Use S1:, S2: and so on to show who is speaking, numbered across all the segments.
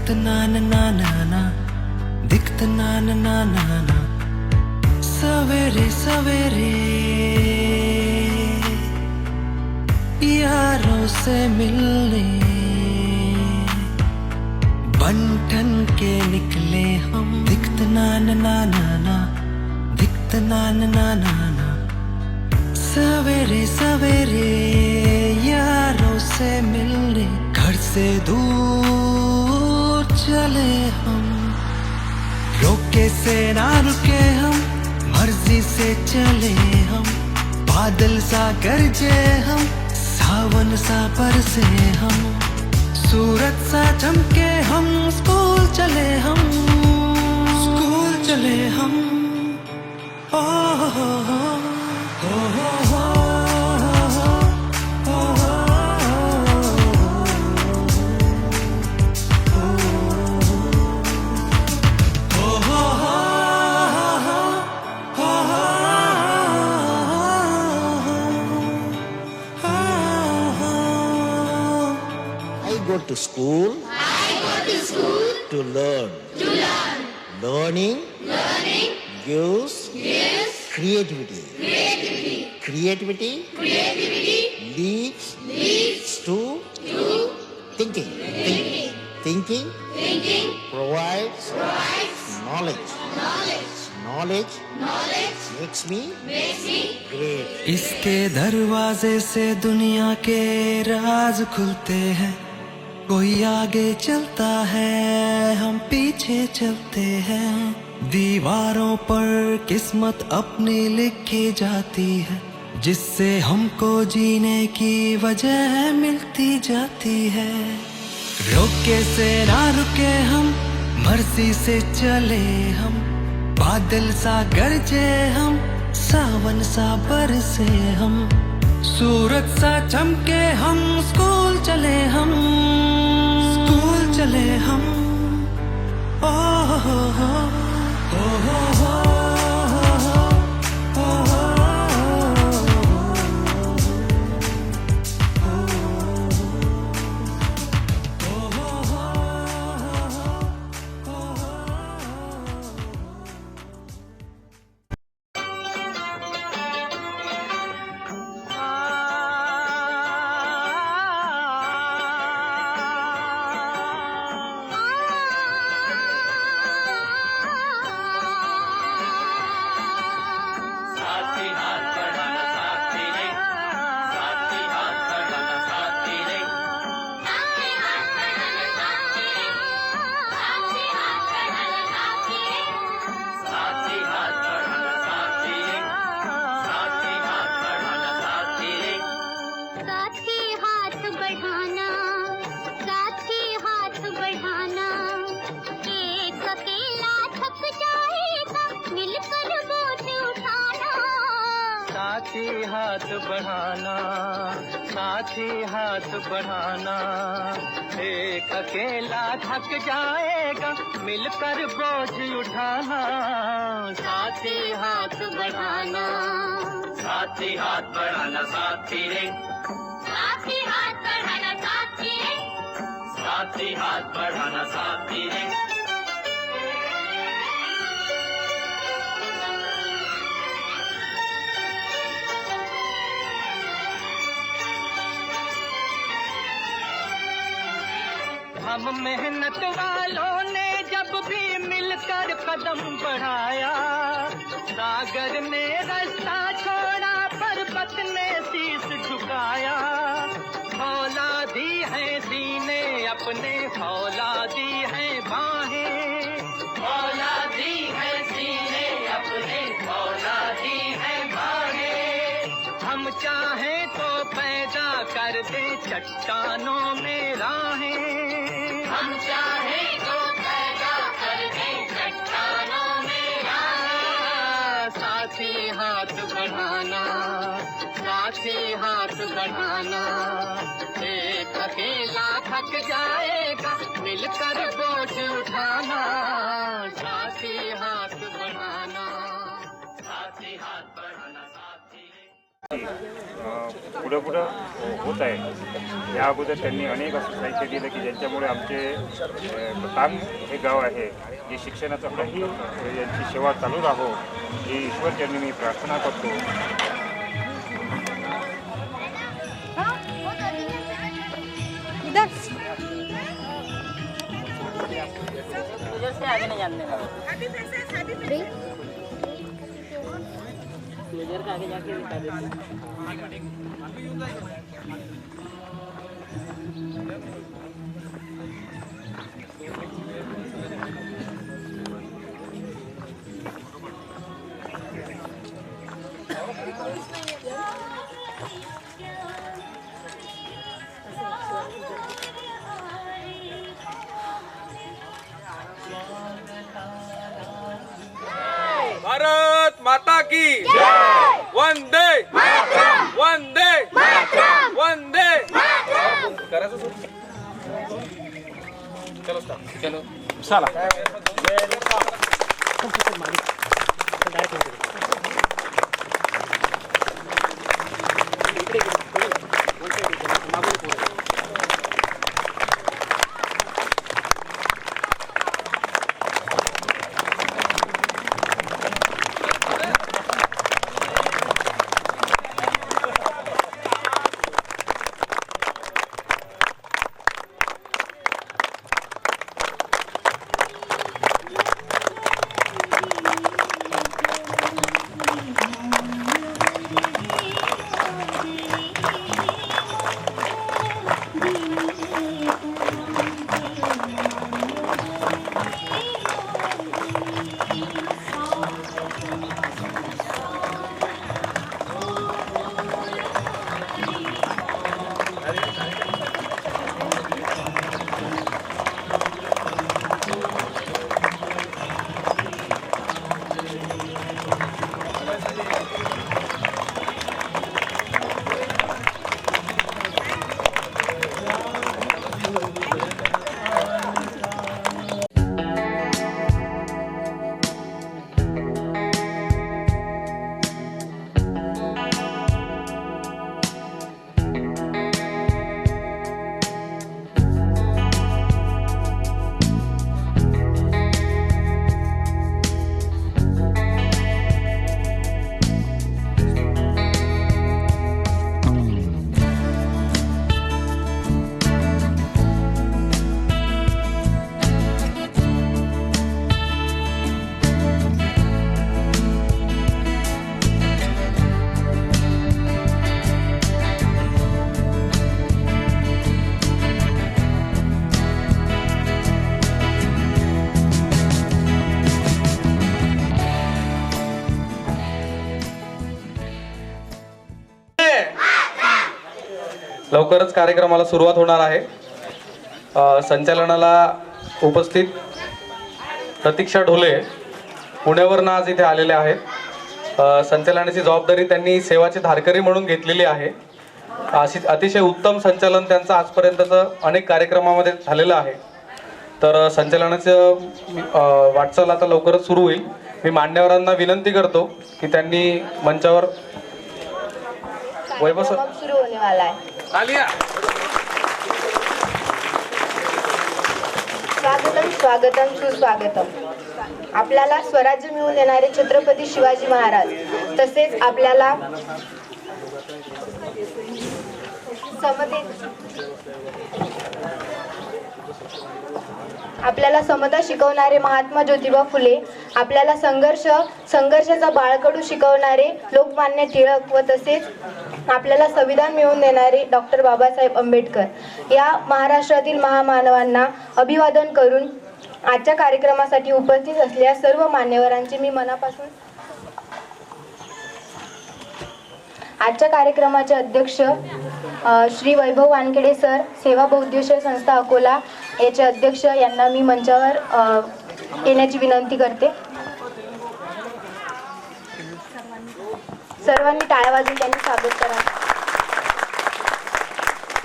S1: दिखत ना ना ना ना ना, दिखत ना ना ना ना ना। सवेरे सवेरे यारों से मिलने बन ठन के निकले हम। दिखत ना ना ना ना ना, दिखत ना ना ना ना ना। सवेरे सवेरे यारों से मिलने घर से दूर चले हम। रोके से ना रुके हम, मर्जी से चले हम। बादल सा गरजे हम, सावन सा बरसे हम। सूरज सा चमके हम, स्कूल चले हम, स्कूल चले हम। ओ हो हो हो हो हो।
S2: Go to school.
S3: I go to school
S2: To learn.
S3: to learn.
S2: Learning
S3: Learning
S2: gives
S3: gives
S2: creativity.
S3: creativity.
S2: Creativity
S3: Creativity
S2: leads to thinking. Thinking
S3: thinking
S2: provides
S3: provides
S2: knowledge.
S3: knowledge.
S2: Knowledge
S3: Knowledge
S2: makes me
S3: makes me
S2: great.
S1: इसके दरवाजे से दुनिया के राज खुलते हैं। कोई आगे चलता है, हम पीछे चलते हैं। दीवारों पर किस्मत अपनी लिखी जाती है, जिससे हमको जीने की वजह मिलती जाती है। रोके से ना रुके हम, मर्जी से चले हम। बादल सा गरजे हम, सावन सा बरसे हम। सूरज सा चमके हम, स्कूल चले हम, स्कूल चले हम। ओ हो हो हो हो हो।
S4: साथी हाथ बढ़ाना, साथी हाथ बढ़ाना। एक अकेला थक जाएगा, मिलकर बोझ उठाना। साथी हाथ बढ़ाना, साथी हाथ बढ़ाना साथी रे।
S3: साथी हाथ बढ़ाना साथी रे।
S4: साथी हाथ बढ़ाना साथी रे। हम मेहनत वालों ने जब भी मिलकर कदम बढ़ाया, सागर ने रास्ता छोड़ा, पर्वत ने शीश झुकाया। औलादी है सीने अपने, औलादी है बाहें। औलादी है सीने अपने, औलादी है बाहें। हम चाहें तो पैदा कर दे चट्टानों में राहें। हम चाहें तो पैदा कर दे चट्टानों में राहें। साथी हाथ बढ़ाना, साथी हाथ बढ़ाना। एक अकेला थक जाएगा, मिलकर बोझ उठाना। साथी हाथ बढ़ाना, साथी हाथ बढ़ाना साथी।
S5: पुढं पुढं होत आहे. या अगोदर त्यांनी अनेक असं साहित्य दिलं की ज्यांच्यामुळे आमचे तांग हे गाव आहे जे शिक्षणाचं पुढेही यांची सेवा चालू राहो ही ईश्वरचरणी मी प्रार्थना करतो.
S6: भारत माता की वंदे वंदे वंदे. करायचं सुरू. चलो चलो चला. लवकरच कार्यक्रमाला सुरुवात होणार आहे. संचालनाला उपस्थित प्रतीक्षा ढोले पुण्यावरून आज इथे आलेले आहेत. संचालनाची जबाबदारी त्यांनी सेवाचे धारकरी म्हणून घेतलेली आहे. अतिशय उत्तम संचालन त्यांचं आजपर्यंतचं अनेक कार्यक्रमामध्ये झालेलं आहे. तर संचालनाचं वाटचाल आता लवकरच सुरू होईल. मी मान्यवरांना विनंती करतो की त्यांनी मंचावर वैभव
S7: सुरू होने वाला है. स्वागतम स्वागतम सुस्वागतम. आपल्याला स्वराज्य मिळवून देणारे छत्रपती शिवाजी महाराज तसेच आपल्याला समता शिकवणारे महात्मा ज्योतिबा फुले, आपल्याला संघर्षाचा बाळकडू शिकवणारे लोकमान्य टिळक व तसेच आपल्याला संविधान मिळवून देणारे डॉक्टर बाबासाहेब आंबेडकर या महाराष्ट्रातील महामानवांना अभिवादन करून आजच्या कार्यक्रमासाठी उपस्थित असलेल्या सर्व मान्यवरांचे मी मनापासून आजच्या कार्यक्रमाचे अध्यक्ष श्री वैभव वानखेडे सर, सेवा बहुउद्देशीय संस्था अकोला याचे अध्यक्ष यांना मी मंचावर येण्याची विनंती करते. सर्वांनी टाळ्या वाजवून त्यांनी स्वागत करा.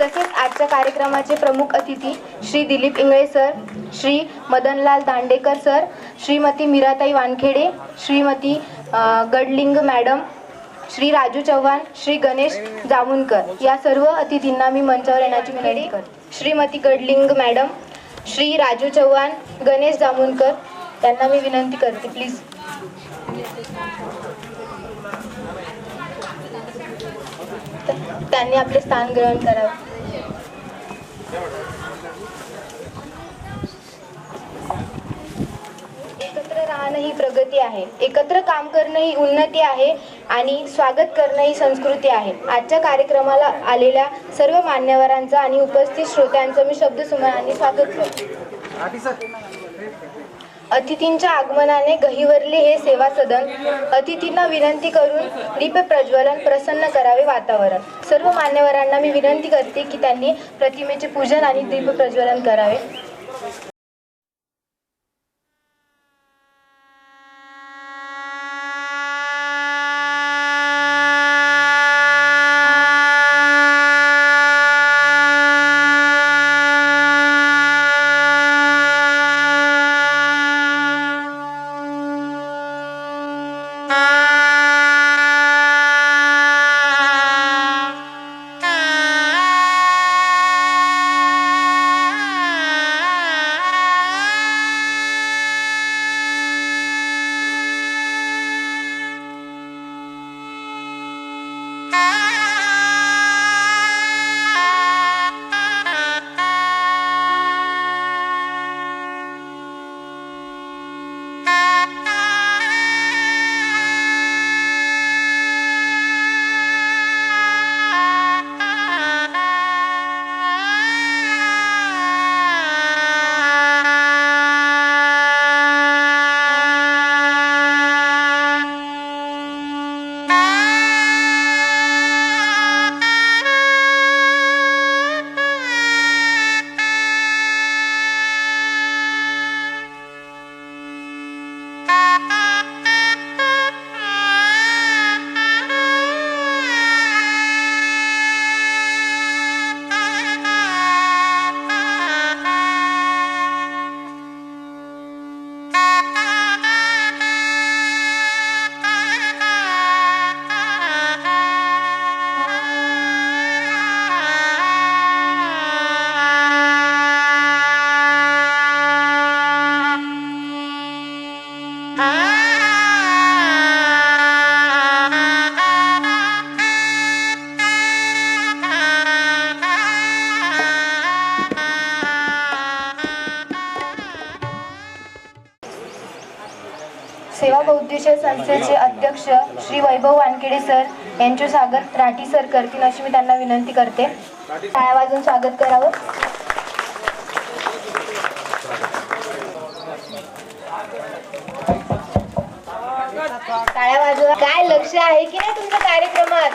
S7: तसेच आजच्या कार्यक्रमाचे प्रमुख अतिथी Shri Dilip Ingale sir, Shri Madanlal Dandekar sir, Shrimati Meeratai Wankhede, Shrimati Gadling madam, Shri Raju Chavan, Shri Ganesh Jamunkar या सर्व अतिथींना मी मंचावर येण्याची विनंती करते. श्रीमती गडलिंग मॅडम, श्री राजू चव्हाण, गणेश जामुनकर यांना मी विनंती करते प्लीज. त्यांनी आपले स्थान ग्रहण करावे. एकत्र राहणं ही प्रगती आहे, एकत्र काम करणं ही उन्नती आहे आणि स्वागत करणं ही संस्कृती आहे. आजच्या कार्यक्रमाला आलेल्या सर्व मान्यवरांचं आणि उपस्थित श्रोत्यांचं मी शब्दसुमनाने स्वागत करते. अतिथींच्या आगमनाने गहिवरले हे सेवा सदन. अतिथींना विनंती करून दीप प्रज्वलन प्रसन्न करावे वातावरण. सर्व मान्यवरांना मी विनंती करते की त्यांनी प्रतिमेचे पूजन आणि दीप प्रज्वलन करावे. सेवा बौद्धिक संस्थेचे अध्यक्ष श्री वैभव वानखेडे सर यांचे स्वागत राठी सर करतील अशी मी त्यांना विनंती करते. टाळ्या वाजवून स्वागत करावं. टाळ्या वाजवा. काय लक्ष आहे की नाही तुमच्या कार्यक्रमात?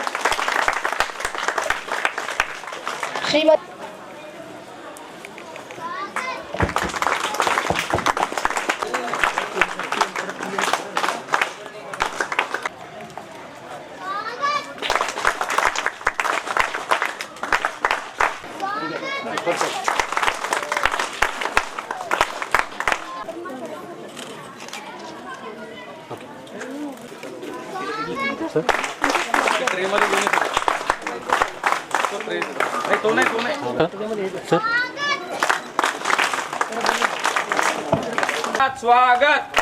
S7: श्रीमती
S4: स्वागत.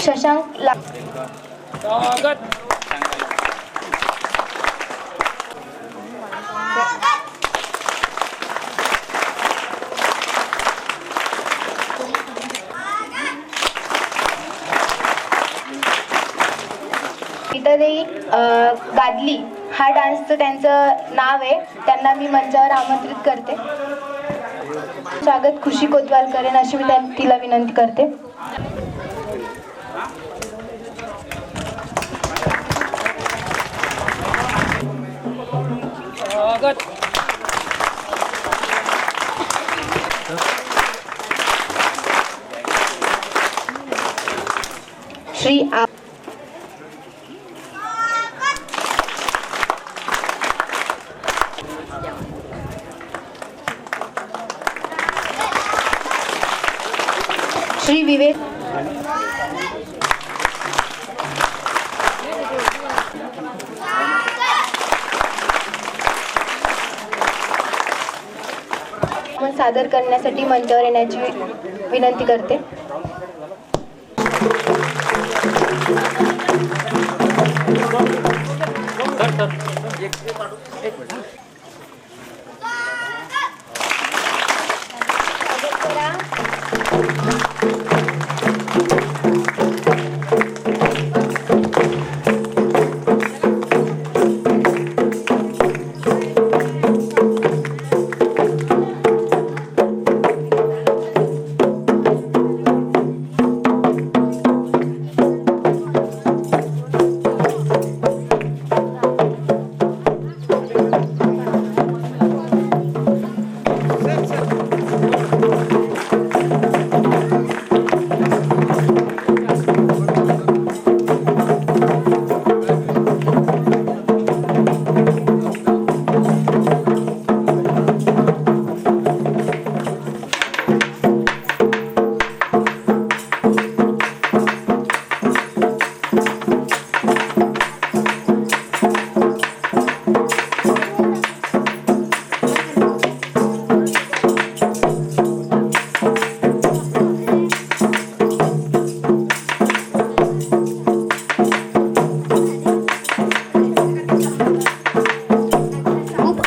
S7: शशांक
S4: स्वागत.
S7: गीतादेवी गादली हा डान्सचं त्यांचं नाव आहे. त्यांना मी मंचावर आमंत्रित करते. स्वागत खुशी कोतवाल करेन अशी मी तिला विनंती करते.
S4: स्वागत.
S7: श्री आपण सादर करण्यासाठी मंचावर येण्याची विनंती करते.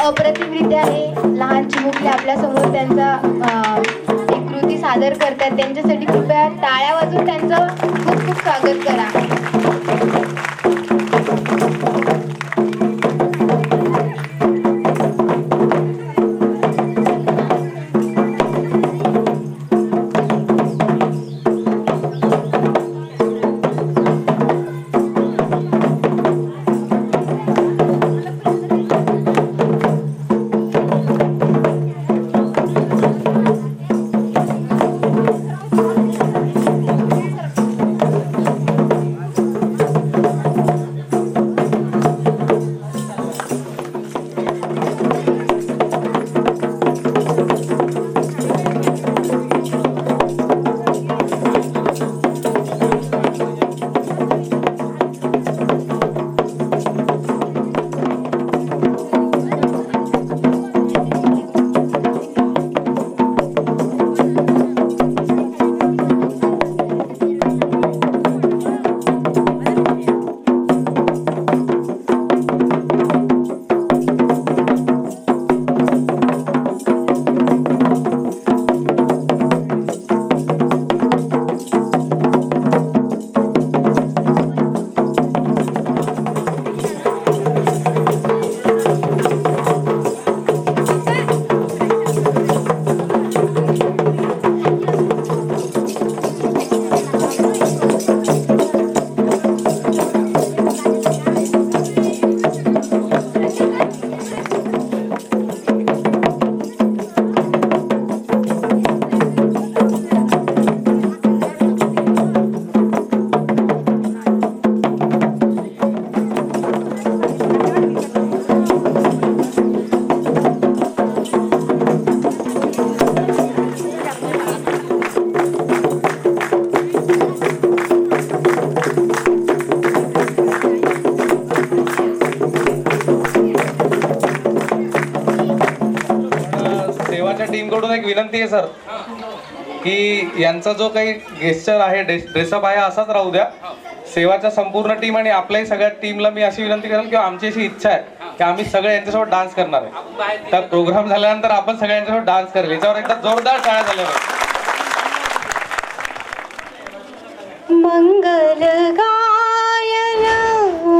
S7: अप्रतिमरित्या हे लहान चिमुकले आपल्या समोर त्यांचा एक कृती सादर करतात. त्यांच्यासाठी कृपया टाळ्या वाजवून त्यांचं खूप खूप स्वागत करा.
S6: टीमकडून एक विनंती आहे सर की यांचा जो काही गेस्चर आहे ड्रेसअप आहे असाच राहू द्या. सेवाच्या संपूर्ण टीम आणि आपल्याही सगळ्या टीमला मी अशी विनंती करेल किंवा आमची अशी इच्छा आहे की आम्ही सगळे यांच्यासोबत डान्स करणार आहे. तर प्रोग्राम झाल्यानंतर आपण सगळे यांच्यासोबत डान्स करेल. याच्यावर एकदा जोरदार टाळ्या झाल्या.
S8: मंगल गायन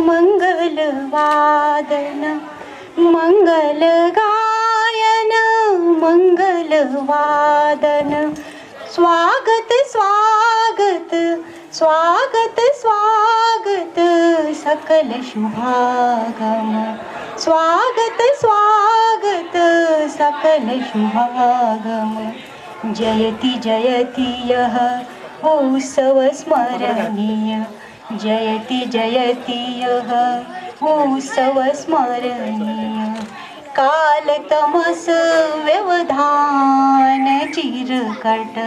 S8: मंगल वादन मंगल गायन मंगल वादन स्वागत स्वागत स्वागत स्वागत सकल शुभागम स्वागत स्वागत सकल शुभागम जयति जयति यः उत्सव स्मरणीय जयति जयति यः उत्सव स्मरणीय काल तमस व्यवधान चिरकट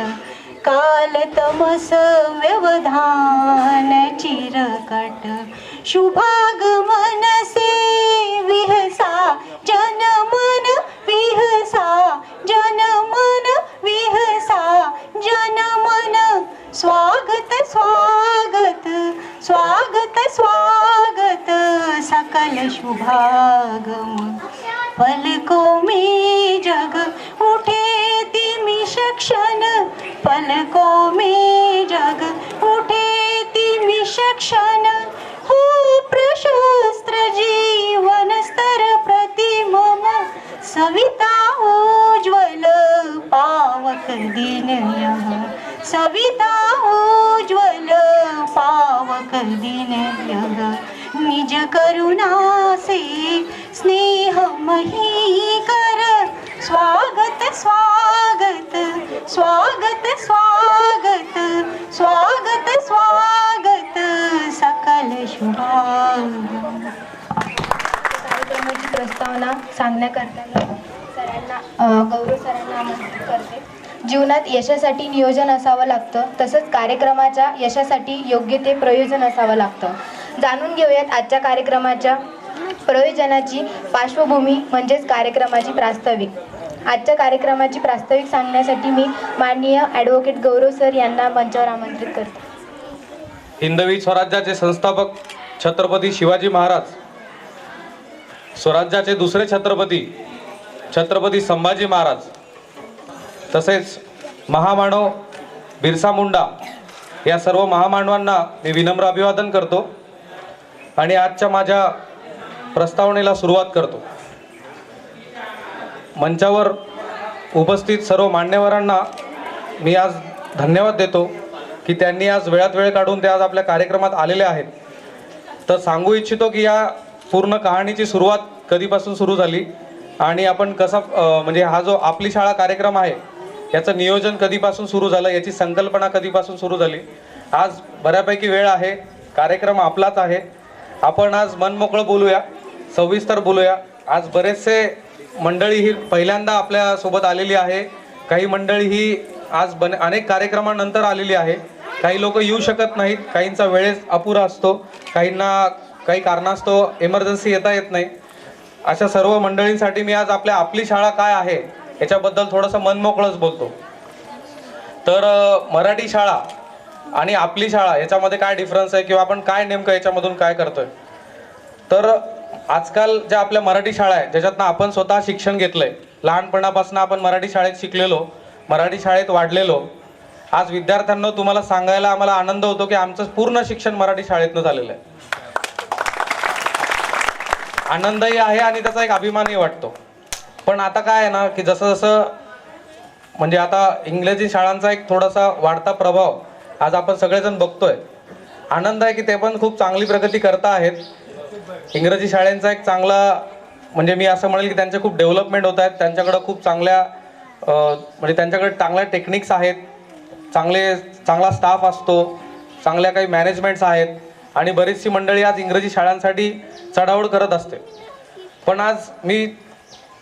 S8: काल तमस व्यवधान चिरकट शुभागमन से विहसा जनमन विहसा जनमन विहसा जनमन स्वागत स्वागत स्वागत स्वागत सकल शुभागम पलकों में जग उठे तिमिष क्षण पलकों में जग उठे तिमिष क्षण हो प्रशस्त्र जीवन स्तर प्रतिमम सविता उज्ज्वल पावक दिन यह सविता उज्ज्वल पावक दिन यह निज करुणा से स्नेह मही कर स्वागत स्वागत स्वागत स्वागत स्वागत स्वागत सकल शुभागम.
S7: कार्यक्रमाची प्रस्तावना सांगण्याकरता गौरव सरांना आमंत्रित करते. जीवनात यशासाठी नियोजन असावं लागतं, तसंच कार्यक्रमाच्या यशासाठी योग्य ते प्रयोजन असावं लागतं. जाणून घेऊयात आजच्या कार्यक्रमाच्या प्रयोजनाची पार्श्वभूमी म्हणजेच कार्यक्रमाची प्रास्ताविक. आजच्या कार्यक्रमाची प्रास्ताविक सांगण्यासाठी मी माननीय ॲडव्होकेट गौरव सर यांना मंचावर आमंत्रित करते.
S6: हिंदवी स्वराज्याचे संस्थापक छत्रपती शिवाजी महाराज, स्वराज्याचे दुसरे छत्रपती छत्रपती संभाजी महाराज, तसेच महामानव बिरसा मुंडा या सर्व महामानवांना मी विनम्र अभिवादन करतो आणि आजच्या माझ्या प्रस्तावनेला सुरुवात करतो. मंचावर उपस्थित सर्व मान्यवरांना मी आज धन्यवाद देतो की त्यांनी आज वेळात वेळ काढून ते आज आपल्या कार्यक्रमात आलेले आहेत. तर सांगू इच्छितो की या पूर्ण कहाणीची सुरुवात कधीपासून सुरू झाली आणि आपण कसा म्हणजे हा जो आपली शाळा कार्यक्रम आहे याचं नियोजन कधीपासून सुरू झालं, याची संकल्पना कधीपासून सुरू झाली. आज बऱ्यापैकी वेळ आहे, कार्यक्रम आपलाच आहे. आपण आज मनमोकळं बोलूया, सविस्तर बोलूया. आज बरेचसे मंडळी ही पहिल्यांदा आपल्यासोबत आलेली आहे. काही मंडळी ही आज अनेक कार्यक्रमानंतर आलेली आहे. काही लोक येऊ शकत नाहीत, काहींचा वेळेस अपुरा असतो, काहींना काही कारणास्तव इमर्जन्सी येता येत नाही. अशा सर्व मंडळींसाठी मी आज आपली शाळा काय आहे याच्याबद्दल थोडंसं मनमोकळंच बोलतो. तर मराठी शाळा आणि आपली शाळा याच्यामध्ये काय डिफरन्स आहे किंवा आपण काय नेमकं याच्यामधून काय करतोय. तर आजकाल ज्या आपल्या मराठी शाळा आहे ज्याच्यातनं आपण स्वतः शिक्षण घेतलंय, लहानपणापासून आपण मराठी शाळेत शिकलेलो, मराठी शाळेत वाढलेलो. आज विद्यार्थ्यांना तुम्हाला सांगायला आम्हाला आनंद होतो की आमचं पूर्ण शिक्षण मराठी शाळेतनं झालेलं आहे. आनंदही आहे आणि त्याचा एक अभिमानही वाटतो. पण आता काय आहे ना की जसं जसं म्हणजे आता इंग्रजी शाळांचा एक थोडासा वाढता प्रभाव आज आपण सगळेजण बघतोय. आनंद आहे की ते पण खूप चांगली प्रगती करता आहेत. इंग्रजी शाळांचा एक चांगला म्हणजे मी असं म्हणेल की त्यांचे खूप डेव्हलपमेंट होत आहेत. त्यांच्याकडं खूप चांगल्या म्हणजे त्यांच्याकडे चांगल्या टेक्निक्स आहेत, चांगला स्टाफ असतो, चांगल्या काही मॅनेजमेंट्स आहेत आणि बरीचशी मंडळी आज इंग्रजी शाळांसाठी चढाओढ करत असते. पण आज मी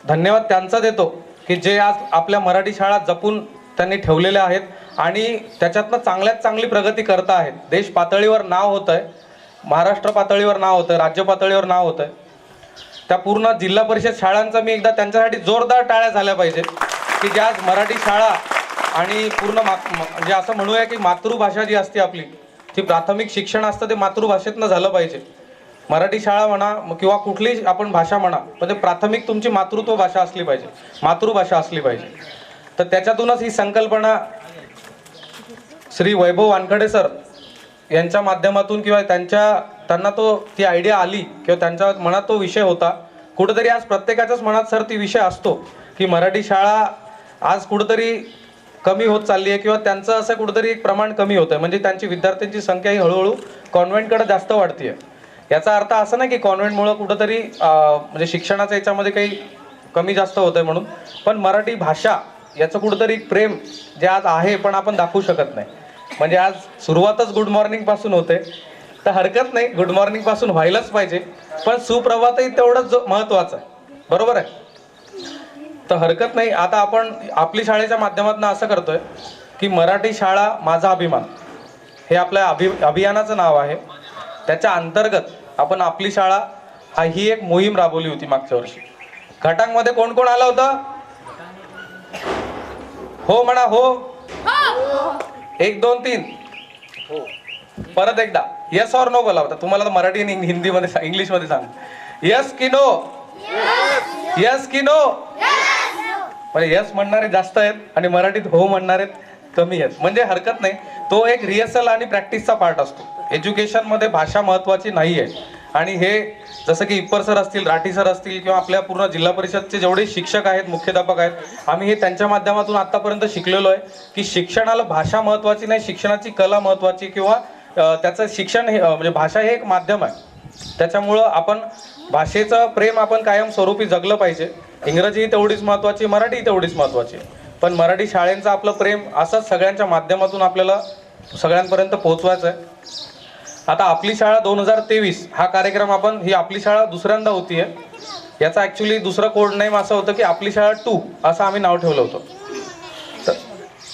S6: धन्यवाद त्यांचा देतो की जे आज आपल्या मराठी शाळा जपून त्यांनी ठेवलेल्या आहेत आणि त्याच्यातनं चांगल्यात चांगली प्रगती करता आहेत. देश पातळीवर नाव होतं आहे, महाराष्ट्र पातळीवर नाव होतं आहे, राज्य पातळीवर नाव होतं आहे. त्या पूर्ण जिल्हा परिषद शाळांचा मी एकदा त्यांच्यासाठी जोरदार टाळ्या झाल्या पाहिजे की ज्या आज मराठी शाळा आणि पूर्ण म्हणजे असं म्हणूया की मातृभाषा जी असते आपली, ती प्राथमिक शिक्षण असतं ते मातृभाषेतनं झालं पाहिजे. मराठी शाळा म्हणा किंवा कुठलीही आपण भाषा म्हणा, पण ते प्राथमिक तुमची मातृत्व भाषा असली पाहिजे, मातृभाषा असली पाहिजे. तर त्याच्यातूनच ही संकल्पना श्री वैभव वानखडे सर यांच्या माध्यमातून किंवा त्यांना ती आयडिया आली किंवा त्यांच्या मनात तो विषय होता. कुठेतरी आज प्रत्येकाच्याच मनात सर ती विषय असतो की मराठी शाळा आज कुठेतरी कमी होत चालली आहे किंवा त्यांचं असं कुठेतरी एक प्रमाण कमी होतं आहे. म्हणजे त्यांची विद्यार्थ्यांची संख्या ही हळूहळू कॉन्व्हेंटकडे जास्त वाढते आहे. याचा अर्थ असा नाही की कॉन्व्हेंटमुळं कुठंतरी म्हणजे शिक्षणाच्या याच्यामध्ये काही कमी जास्त होतं आहे म्हणून, पण मराठी भाषा याचं कुठंतरी प्रेम जे आज आहे पण आपण दाखवू शकत नाही. म्हणजे आज सुरुवातच गुड मॉर्निंग पासून होते, तर हरकत नाही, गुड मॉर्निंग पासून व्हायलाच पाहिजे, पण सुप्रभातही तेवढंच महत्त्वाचं आहे. बरोबर आहे, तर हरकत नाही. आता आपण आपली शाळेच्या माध्यमातून असं करतोय की मराठी शाळा माझा अभिमान हे आपल्या अभियानाचं नाव आहे. त्याच्या अंतर्गत आपण आपली शाळा ही एक मोहीम राबवली होती मागच्या वर्षी. घाटांमध्ये कोण कोण आलं होतं? हो म्हणा. हो. 1 2 3. परत एकदा येस और नो बोला होता. तुम्हाला तर मराठी आणि हिंदीमध्ये इंग्लिशमध्ये सांग. येस की नो? येस की नो? म्हणजे यस म्हणणारे जास्त आहेत आणि मराठीत हो म्हणणारे कमी आहेत. म्हणजे हरकत नाही, तो एक रिहर्सल आणि प्रॅक्टिसचा पार्ट असतो. एज्युकेशनमध्ये भाषा महत्त्वाची नाही आहे. आणि हे जसं की इप्पर सर असतील, राठी सर असतील किंवा आपल्या पूर्ण जिल्हा परिषदचे जेवढे शिक्षक आहेत, मुख्याध्यापक आहेत, आम्ही हे त्यांच्या माध्यमातून आतापर्यंत शिकलेलो आहे की शिक्षणाला भाषा महत्त्वाची नाही, शिक्षणाची कला महत्त्वाची किंवा त्याचं शिक्षण हे म्हणजे भाषा हे एक माध्यम आहे. त्याच्यामुळं आपण भाषेचं प्रेम आपण कायम स्वरूपी जगलं पाहिजे. इंग्रजी तेवढीच महत्त्वाची, मराठी तेवढीच महत्त्वाची, पण मराठी शाळेचं आपलं प्रेम असंच सगळ्यांच्या माध्यमातून आपल्याला सगळ्यांपर्यंत पोहोचवायचं आहे. आता आपली शाळा 2023 हा कार्यक्रम आपण ही आपली शाळा दुसऱ्यांदा होतीये. याचा ॲक्च्युली दुसरं कोड नेम असं होतं की आपली शाळा 2 असं आम्ही नाव ठेवलं होतं तर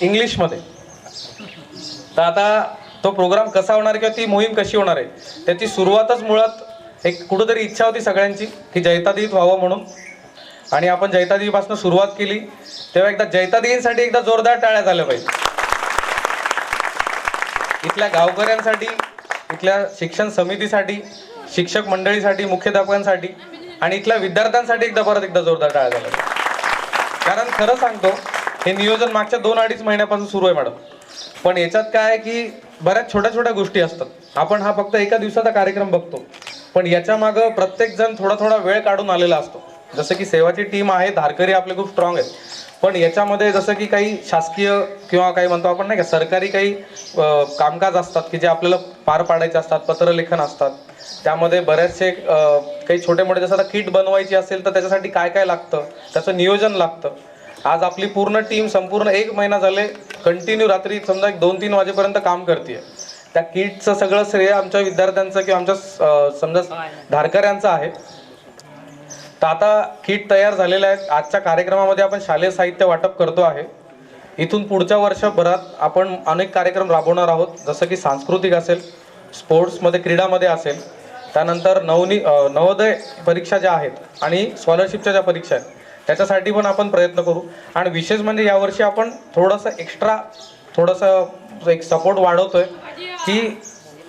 S6: इंग्लिशमध्ये. तर आता तो प्रोग्राम कसा होणार किंवा ती मोहीम कशी होणार आहे त्याची सुरुवातच मुळात एक कुठंतरी इच्छा होती सगळ्यांची की जैतादीत व्हावं म्हणून. आणि आपण जैतादेवीपासून सुरुवात केली. तेव्हा एकदा जैतादेवींसाठी एकदा जोरदार टाळ्या झाल्या पाहिजे. इथल्या गावकऱ्यांसाठी, इथल्या शिक्षण समितीसाठी, शिक्षक मंडळीसाठी, मुख्याध्यापकांसाठी आणि इथल्या विद्यार्थ्यांसाठी परत एकदा जोरदार टाळ्या झाल्या पाहिजे. कारण खरं सांगतो, हे नियोजन मागच्या 2-2.5 महिन्यापासून सुरू आहे मॅडम. पण याच्यात काय आहे की बऱ्याच छोट्या छोट्या गोष्टी असतात. आपण हा फक्त एका दिवसाचा कार्यक्रम बघतो, पण याच्या मागं प्रत्येक जण थोडा थोडा वेळ काढून आलेला असतो. जसं की सेवाची टीम आहे, धारकरी आपले खूप स्ट्रॉंग आहेत, पण याच्यामध्ये जसं की काही शासकीय किंवा काही म्हणतो आपण नाही का सरकारी काही कामकाज असतात की जे आपल्याला पार पाडायचे असतात, पत्रलेखन असतात. त्यामध्ये बरेचसे काही छोटे मोठे, जसं आता किट बनवायची असेल तर त्याच्यासाठी काय काय लागतं त्याचं नियोजन लागतं. आज आपली पूर्ण टीम संपूर्ण 1 महिना झाले कंटिन्यू रात्री समजा 2-3 वाजेपर्यंत काम करते. त्या किटचं सगळं श्रेय आमच्या विद्यार्थ्यांचं किंवा आमच्या समजा धारकऱ्यांचं आहे. तर आता किट तयार झालेले आहेत. आजच्या कार्यक्रमामध्ये आपण शालेय साहित्य वाटप करतो आहे. इथून पुढच्या वर्षभरात आपण अनेक कार्यक्रम राबवणार आहोत, जसं की सांस्कृतिक असेल, स्पोर्ट्समध्ये क्रीडामध्ये असेल, त्यानंतर नवोदय परीक्षा ज्या आहेत आणि स्कॉलरशिपच्या ज्या परीक्षा आहेत त्याच्यासाठी पण आपण प्रयत्न करू. आणि विशेष म्हणजे यावर्षी आपण थोडंसं एक्स्ट्रा एक सपोर्ट वाढवतोय की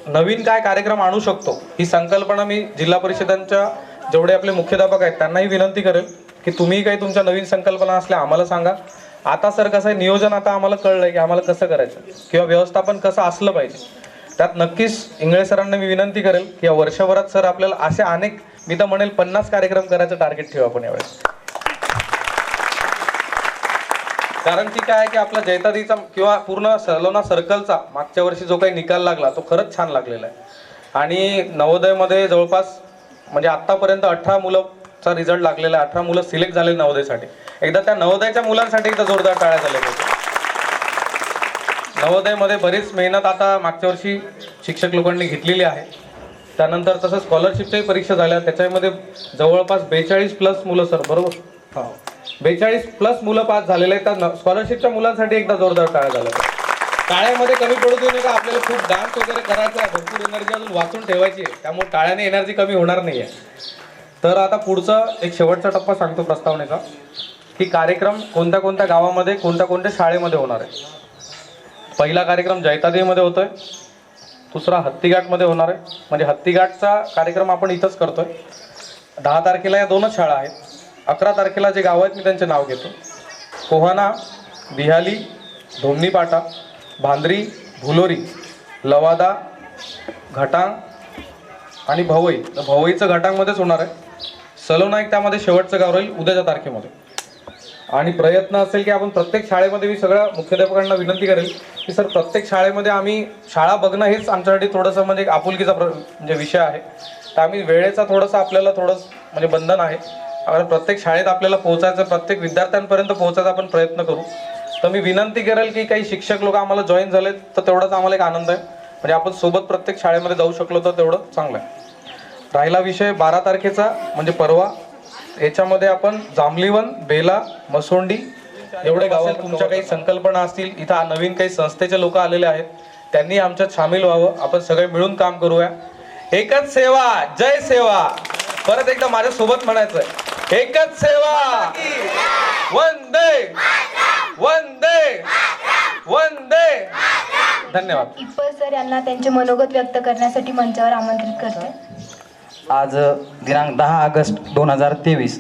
S6: नवीन काय कार्यक्रम आणू शकतो. ही संकल्पना मी जिल्हा परिषदांच्या जेवढे आपले मुख्याध्यापक आहेत त्यांनाही विनंती करेल की तुम्ही काही तुमच्या नवीन संकल्पना असल्या आम्हाला सांगा. आता सर कसं आहे, नियोजन आता आम्हाला कळलंय की आम्हाला कसं करायचं किंवा व्यवस्थापन कसं असलं पाहिजे. त्यात नक्कीच इंगळे सरांना मी विनंती करेल की या वर्षभरात सर आपल्याला असे अनेक, मी तर म्हणेल 50 कार्यक्रम करायचं टार्गेट ठेवू आपण यावेळेस. कारण की काय आहे की आपला जैतादीचा किंवा पूर्ण सलोना सर्कलचा मागच्या वर्षी जो काही निकाल लागला तो खरंच छान लागलेला आहे. आणि नवोदयमध्ये जवळपास म्हणजे आतापर्यंत 18 मुलांचा रिझल्ट लागलेला आहे. 18 मुलं सिलेक्ट झाले नवोदयसाठी. एकदा त्या नवोदयच्या मुलांसाठी एकदा जोरदार टाळ्या झाल्या पाहिजे. नवोदयमध्ये बरीच मेहनत आता मागच्या वर्षी शिक्षक लोकांनी घेतलेली आहे. त्यानंतर तसं स्कॉलरशिपच्याही परीक्षा झाल्या, त्याच्यामध्ये जवळपास 42+ मुलं सर बरोबर, हो 42+ मुलं पास झालेले आहेत. त्या स्कॉलरशिपच्या मुलांसाठी एकदा जोरदार टाळ्या झाल्या पाहिजे. टाळ्यामध्ये कमी पडू देऊ नका. आपल्याला खूप डान्स वगैरे करायचा आहे, भरपूर एनर्जी अजून वाचून ठेवायची आहे, त्यामुळे टाळ्याने एनर्जी कमी होणार नाही आहे. तर आता पुढचा एक शेवटचा टप्पा सांगतो प्रस्तावनेचा की कार्यक्रम कोणत्या कोणत्या गावामध्ये कोणत्या शाळेमध्ये होणार आहे. पहिला कार्यक्रम जैतादेवीमध्ये होतोय, दुसरा हत्तीघाटमध्ये होणार आहे. म्हणजे हत्तीघाटचा कार्यक्रम आपण इथंच करतोय. 10 तारखेला या 2च शाळा आहेत. 11 तारखेला जे गाव आहेत मी त्यांचे नाव घेतो: कोहाना, बिहाली, धोमनीपाटा, भांद्री, भुलोरी, लवादा, घाटांग आणि भवई. भवईचं घाटांगमध्येच होणार आहे. सलोना एक त्यामध्ये शेवटचं गाव राहील उद्याच्या तारखेमध्ये. आणि प्रयत्न असेल की आपण प्रत्येक शाळेमध्ये, मी सगळ्या मुख्याध्यापकांना विनंती करेल की सर प्रत्येक शाळेमध्ये आम्ही शाळा बघणं हेच आमच्यासाठी थोडंसं म्हणजे एक आपुलकीचा म्हणजे विषय आहे. तर आम्ही वेळेचा थोडंसं आपल्याला म्हणजे बंधन आहे. कारण प्रत्येक शाळेत आपल्याला पोहोचायचं, प्रत्येक विद्यार्थ्यांपर्यंत पोहोचायचा आपण प्रयत्न करू. तर मी विनंती करेल की काही शिक्षक लोक आम्हाला जॉईन झालेत तर तेवढाच आम्हाला एक आनंद आहे. म्हणजे आपण सोबत प्रत्येक शाळेमध्ये जाऊ शकलो तर तेवढं चांगलं आहे. राहिला विषय 12 तारखेचा म्हणजे परवा. याच्यामध्ये आपण जांभलीवन, बेला, मसोंडी, एवढे गावात तुमच्या काही संकल्पना असतील, इथं नवीन काही संस्थेचे लोक आलेले आहेत, त्यांनी आमच्यात सामील व्हावं. आपण सगळे मिळून काम करूया. एकच सेवा जय सेवा. परत एकदा माझ्या सोबत म्हणायचंय, एकच सेवा वंदे वंदे वंदे. धन्यवाद.
S7: इप्पल सर यांना त्यांचे मनोगत व्यक्त करण्यासाठी मंचावर आमंत्रित करते.
S9: आज दिनांक 10 ऑगस्ट 2023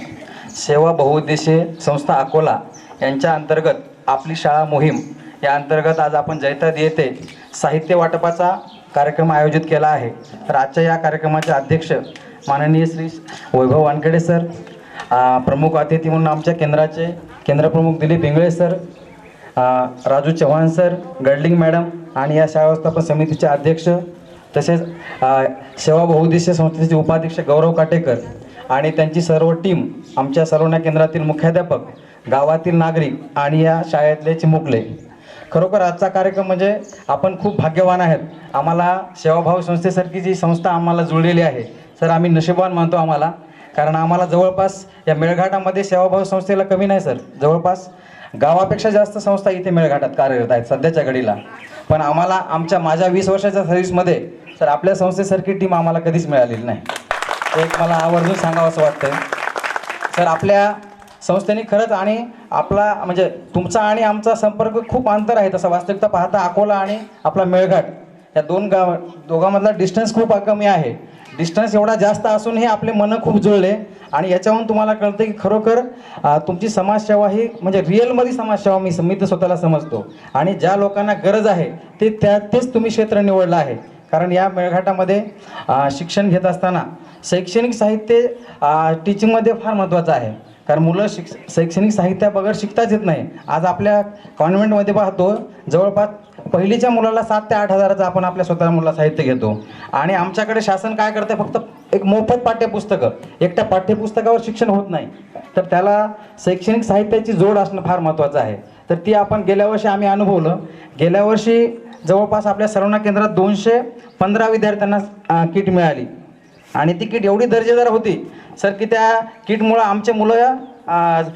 S9: सेवा बहुउद्देशीय संस्था अकोला यांच्या अंतर्गत आपली शाळा मोहीम या अंतर्गत आज आपण जैताद येथे साहित्य वाटपाचा कार्यक्रम आयोजित केला आहे. तर आजच्या या कार्यक्रमाचे अध्यक्ष माननीय श्री वैभव वानखेडे सर, प्रमुख अतिथी म्हणून आमच्या केंद्राचे केंद्रप्रमुख Dilip Ingale sir, Raju Chavan sir, Gadling madam आणि या शाळा व्यवस्थापन समितीचे अध्यक्ष, तसेच सेवा बहुउद्देशीय संस्थेचे उपाध्यक्ष गौरव काटेकर आणि त्यांची सर्व टीम, आमच्या सलोना केंद्रातील मुख्याध्यापक, गावातील नागरिक आणि या शाळेतले चिमुकले. खरोखर आजचा कार्यक्रम म्हणजे आपण खूप भाग्यवान आहेत. आम्हाला सेवाभाव संस्थेसारखी जी संस्था आम्हाला जुळलेली आहे सर, आम्ही नशीबवान मानतो आम्हाला. कारण आम्हाला जवळपास या मेळघाटामध्ये सेवाभाव संस्थेला कमी नाही सर, जवळपास गावापेक्षा जास्त संस्था इथे मेळघाटात कार्यरत आहेत सध्याच्या घडीला. पण आम्हाला माझ्या 20 वर्षाच्या सर्व्हिसमध्ये सर आपल्या संस्थेसारखी टीम आम्हाला कधीच मिळालेली नाही. एक मला आवर्जून सांगावं असं वाटतं सर. आपल्या संस्थेने खरंच आणि आपला म्हणजे तुमचा आणि आमचा संपर्क खूप अंतर आहे. तसं वास्तविकता पाहता अकोला आणि आपला मेळघाट या दोघांमधला डिस्टन्स खूप कमी आहे. डिस्टन्स एवढा जास्त असूनही आपले मनं खूप जुळले आणि याच्यावरून तुम्हाला कळतं की खरोखर तुमची समाजसेवा ही म्हणजे रिअलमध्ये समाजसेवा मी तर स्वतःला समजतो. आणि ज्या लोकांना गरज आहे तेच तुम्ही क्षेत्र निवडलं आहे. कारण या मेळघाटामध्ये शिक्षण घेत असताना शैक्षणिक साहित्य टीचिंगमध्ये फार महत्त्वाचं आहे. कारण मुलं शैक्षणिक साहित्याबगैर शिकताच येत नाही. आज आपल्या कॉन्व्हेंटमध्ये पाहतो जवळपास पहिलीच्या मुलाला 7 ते 8 हजाराचं आपण आपल्या स्वतः मुलाला साहित्य घेतो. आणि आमच्याकडे शासन काय करते, फक्त एक मोफत पाठ्यपुस्तकं, एकट्या पाठ्यपुस्तकावर शिक्षण होत नाही. तर त्याला शैक्षणिक साहित्याची जोड असणं फार महत्त्वाचं आहे. तर ती आपण गेल्या वर्षी आम्ही अनुभवलं. गेल्या वर्षी जवळपास आपल्या सलोना केंद्रात 215 विद्यार्थ्यांना किट मिळाली आणि ती किट एवढी दर्जेदार होती सर की त्या किटमुळं आमचे मुलं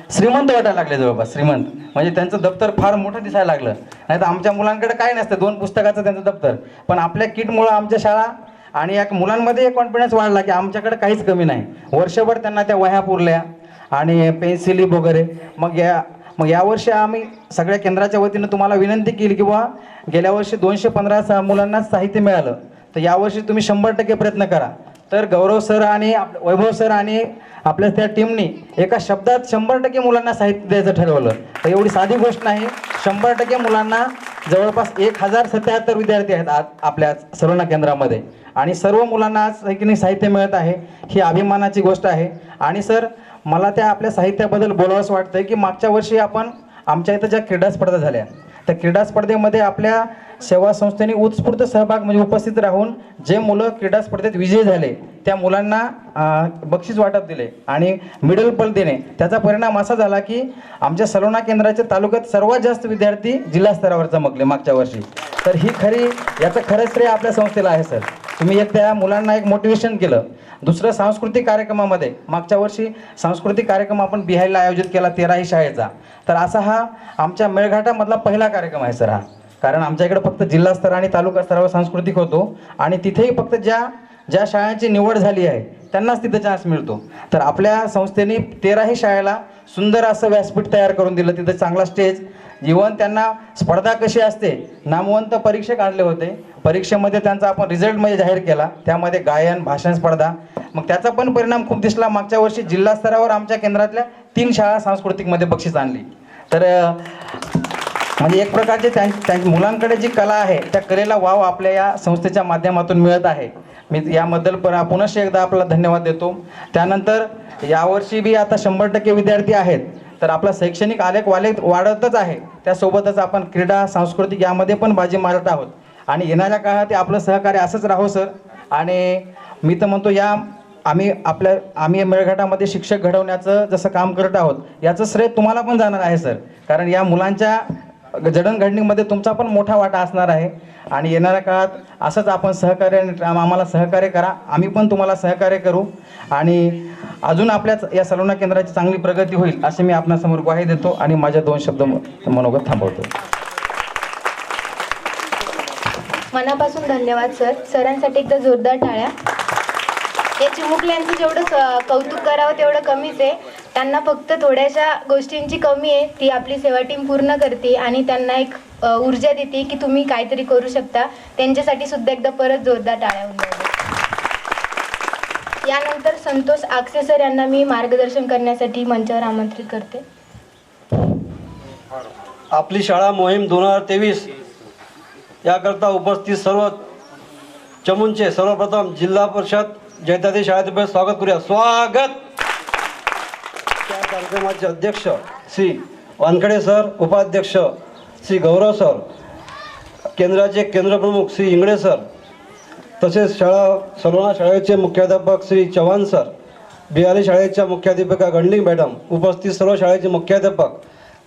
S9: श्रीमंत वाटायला लागले. जवळपास श्रीमंत म्हणजे त्यांचं दप्तर फार मोठं दिसायला लागलं. नाही तर आमच्या मुलांकडे काय नसतं, 2 पुस्तकाचं त्यांचं दप्तर. पण आपल्या किटमुळं आमच्या शाळा आणि या मुलांमध्ये एक कॉन्फिडन्स वाढला की आमच्याकडे काहीच कमी नाही. वर्षभर त्यांना त्या वह्या पुरल्या आणि पेन्सिली वगैरे. मग यावर्षी आम्ही सगळ्या केंद्राच्या वतीनं तुम्हाला विनंती केली की बुवा गेल्या वर्षी 215 मुलांना साहित्य मिळालं, तर यावर्षी तुम्ही 100% प्रयत्न करा. तर गौरव सर आणि वैभव सर आणि आपल्या त्या टीमनी एका शब्दात 100% मुलांना साहित्य द्यायचं ठरवलं. तर एवढी साधी गोष्ट नाही. 100% मुलांना जवळपास 1077 विद्यार्थी आहेत आज आपल्या सलोना केंद्रामध्ये आणि सर्व मुलांना आज शैक्षणिक साहित्य मिळत आहे. ही अभिमानाची गोष्ट आहे. आणि सर मला त्या आपल्या साहित्याबद्दल बोलावंसं वाटतं की मागच्या वर्षी आपण आमच्या इथं ज्या क्रीडा स्पर्धा झाल्या त्या क्रीडा स्पर्धेमध्ये आपल्या सेवा संस्थेने उत्स्फूर्त सहभाग म्हणजे उपस्थित राहून जे मुलं क्रीडा स्पर्धेत विजयी झाले त्या मुलांना बक्षीस वाटप दिले आणि मिडल पण देणे. त्याचा परिणाम असा झाला की आमच्या सलोना केंद्राच्या तालुक्यात सर्वात जास्त विद्यार्थी जिल्हा स्तरावर चमकले मागच्या वर्षी. तर ही याचं खरंच श्रेय आपल्या संस्थेला आहे सर. तुम्ही एक त्या मुलांना एक मोटिवेशन केलं. दुसरं सांस्कृतिक कार्यक्रमामध्ये मागच्या वर्षी सांस्कृतिक कार्यक्रम आपण बिहारला आयोजित केला 13ही शाळेचा. तर असा हा आमच्या मेळघाटामधला पहिला कार्यक्रम आहे सर हा. कारण आमच्या इकडे फक्त जिल्हा स्तर आणि तालुका स्तरावर सांस्कृतिक होतो आणि तिथेही फक्त ज्या शाळांची निवड झाली आहे त्यांनाच तिथं चान्स मिळतो. तर आपल्या संस्थेने 13ही शाळेला सुंदर असं व्यासपीठ तयार करून दिलं. तिथं चांगला स्टेज, इव्हन त्यांना स्पर्धा कशी असते, नामवंत परीक्षक आणले होते. परीक्षेमध्ये त्यांचा आपण रिझल्ट म्हणजे जाहीर केला, त्यामध्ये गायन भाषण स्पर्धा. मग त्याचा पण परिणाम खूप दिसला. मागच्या वर्षी जिल्हा स्तरावर आमच्या केंद्रातल्या 3 शाळा सांस्कृतिकमध्ये बक्षीस आणली. तर म्हणजे एक प्रकारचे त्यांच्या मुलांकडे जी कला आहे त्या कलेला वाव आपल्या या संस्थेच्या माध्यमातून मिळत आहे. मी याबद्दल पुनश्च एकदा आपला धन्यवाद देतो. त्यानंतर यावर्षी बी आता 100% विद्यार्थी आहेत. तर आपला शैक्षणिक आलेख वाढतच आहे. त्यासोबतच आपण क्रीडा सांस्कृतिक यामध्ये पण बाजी मारत आहोत आणि येणाऱ्या काळात आपलं सहकार्य असंच राहो सर. आणि मी तर म्हणतो आम्ही मेळघाटामध्ये शिक्षक घडवण्याचं जसं काम करत आहोत याचं श्रेय तुम्हाला पण जाणार आहे सर. कारण या मुलांच्या जडणघडणीमध्ये तुमचा पण मोठा वाटा असणार आहे आणि येणाऱ्या काळात असंच आपण आम्हाला सहकार्य करा, आम्ही पण तुम्हाला सहकार्य करू आणि अजून आपल्या या सलोना केंद्राची चांगली प्रगती होईल असे मी आपणासमोर ग्वाही देतो आणि माझ्या 2 शब्द मनोगत थांबवतो.
S7: मनापासून धन्यवाद सर. सरांसाठी एकदा जोरदार टाळ्या. या चिमुकल्यांचं जेवढं कौतुक करावं तेवढं कमीच आहे. त्यांना फक्त थोड्याशा गोष्टींची कमी आहे, ती आपली सेवा टीम पूर्ण करते आणि त्यांना एक ऊर्जा देते की तुम्ही काहीतरी करू शकता. त्यांच्यासाठी सुद्धा एकदा परत जोरदार टाळ्या होऊन द्याव्या. यानंतर संतोष आक्षे सर यांना मी मार्गदर्शन करण्यासाठी मंचावर आमंत्रित करते.
S10: आपली शाळा मोहीम 2023 याकरता उपस्थित सर्व चमूंचे सर्वप्रथम जिल्हा परिषद जैतादी शाळेतर्फे स्वागत करूया. स्वागत. त्या कार्यक्रमाचे अध्यक्ष श्री वानखडे सर, उपाध्यक्ष श्री गौरव सर, केंद्राचे केंद्रप्रमुख श्री इंगळे सर, तसेच सलोना शाळेचे मुख्याध्यापक श्री चव्हाण सर, बिहारी शाळेच्या मुख्याध्यापिका गंडलिंग मॅडम, उपस्थित सर्व शाळेचे मुख्याध्यापक,